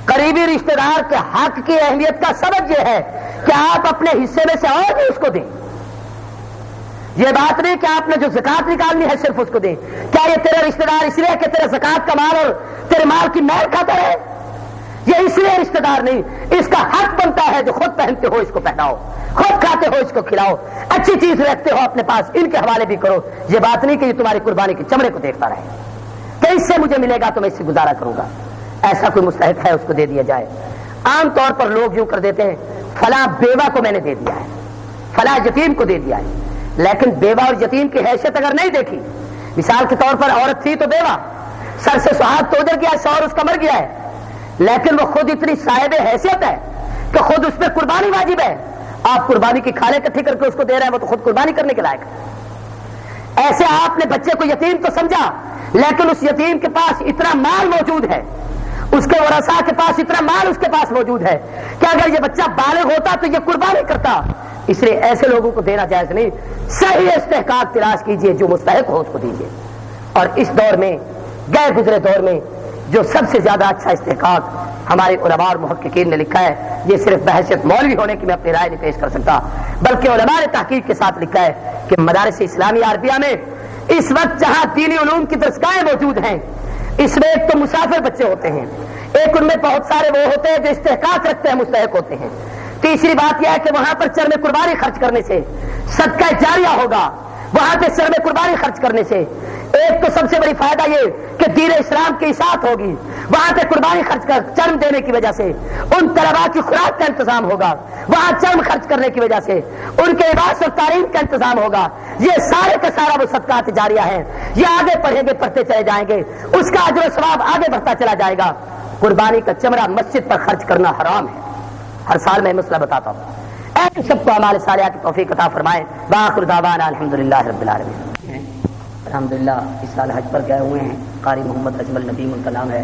قریبی رشتہ دار کے حق کی اہمیت کا سبب یہ ہے کہ آپ اپنے حصے میں سے اور بھی اس کو دیں۔ یہ بات نہیں کہ آپ نے جو زکات نکالنی ہے صرف اس کو دیں۔ کیا یہ تیرا رشتہ دار اس لیے کہ تیرا زکات کا مال اور تیرے مال کی میل کھاتا ہے؟ یہ اس لیے رشتہ دار نہیں، اس کا حق بنتا ہے جو خود پہنتے ہو اس کو پہناؤ، خود کھاتے ہو اس کو کھلاؤ، اچھی چیز رکھتے ہو اپنے پاس ان کے حوالے بھی کرو۔ یہ بات نہیں کہ یہ تمہاری قربانی کے چمڑے کو دیکھتا رہے کہ اس سے مجھے ملے گا تو میں اس سے گزارا کروں گا۔ ایسا کوئی مستحق ہے اس کو دے دیا جائے۔ عام طور پر لوگ یوں کر دیتے ہیں، فلاں بیوہ کو میں نے دے دیا ہے، فلاں یتیم کو دے دیا ہے، لیکن بیوہ اور یتیم کی حیثیت اگر نہیں دیکھی، مثال کے طور پر عورت تھی تو بیوہ، سر سے سہاگ تو ادھر گیا، شوہر اس کا مر گیا ہے، لیکن وہ خود اتنی صاحب حیثیت ہے کہ خود اس پہ قربانی واجب ہے۔ آپ قربانی کی کھالیں اکٹھی کر کے اس کو دے رہے ہیں، وہ تو خود قربانی کرنے کے لائق ہے۔ ایسے آپ نے بچے کو یتیم تو سمجھا، لیکن اس یتیم کے پاس اتنا مال موجود ہے، اس کے ورثاء کے پاس اتنا مال اس کے پاس موجود ہے کہ اگر یہ بچہ بالغ ہوتا تو یہ قربانی کرتا۔ اس لیے ایسے لوگوں کو دینا جائز نہیں، صحیح استحقاق تلاش کیجئے، جو مستحق ہو اس کو دیجئے۔ اور اس دور میں، غیر گزرے دور میں، جو سب سے زیادہ اچھا استحقاق ہمارے علماء اور محققین نے لکھا ہے، یہ صرف بحیثیت مولوی ہونے کی میں اپنی رائے نہیں پیش کر سکتا، بلکہ علماء نے تحقیق کے ساتھ لکھا ہے کہ مدارس اسلامیہ عربیہ میں اس وقت جہاں دینی علوم کی درسگاہیں موجود ہیں، اس میں ایک تو مسافر بچے ہوتے ہیں، ایک ان میں بہت سارے وہ ہوتے ہیں جو استحقاق رکھتے ہیں، مستحق ہوتے ہیں۔ تیسری بات یہ ہے کہ وہاں پر چرم قربانی خرچ کرنے سے صدقہ جاریہ ہوگا، وہاں پہ چرم قربانی خرچ کرنے سے ایک تو سب سے بڑی فائدہ یہ کہ دین اسلام کی اطاعت ہوگی، وہاں پہ قربانی خرچ کر چرم دینے کی وجہ سے ان طلباء کی خوراک کا انتظام ہوگا، وہاں چرم خرچ کرنے کی وجہ سے ان کے لباس اور تعلیم کا انتظام ہوگا۔ یہ سارے کا سارا وہ صدقات جاریہ ہیں، یہ آگے پڑھیں گے، پڑھتے چلے جائیں گے، اس کا اجر و ثواب آگے بڑھتا چلا جائے گا۔ قربانی کا چمڑا مسجد پر خرچ کرنا حرام ہے، ہر سال میں مسئلہ بتاتا ہوں۔ اے سب کو اعمال صالحہ کی توفیق عطا فرمائے۔ وآخر دعوانا الحمدللہ رب العالمین۔ الحمدللہ اس سال حج پر گئے ہوئے ہیں، قاری محمد اجمل ندیم ان کا نام ہے۔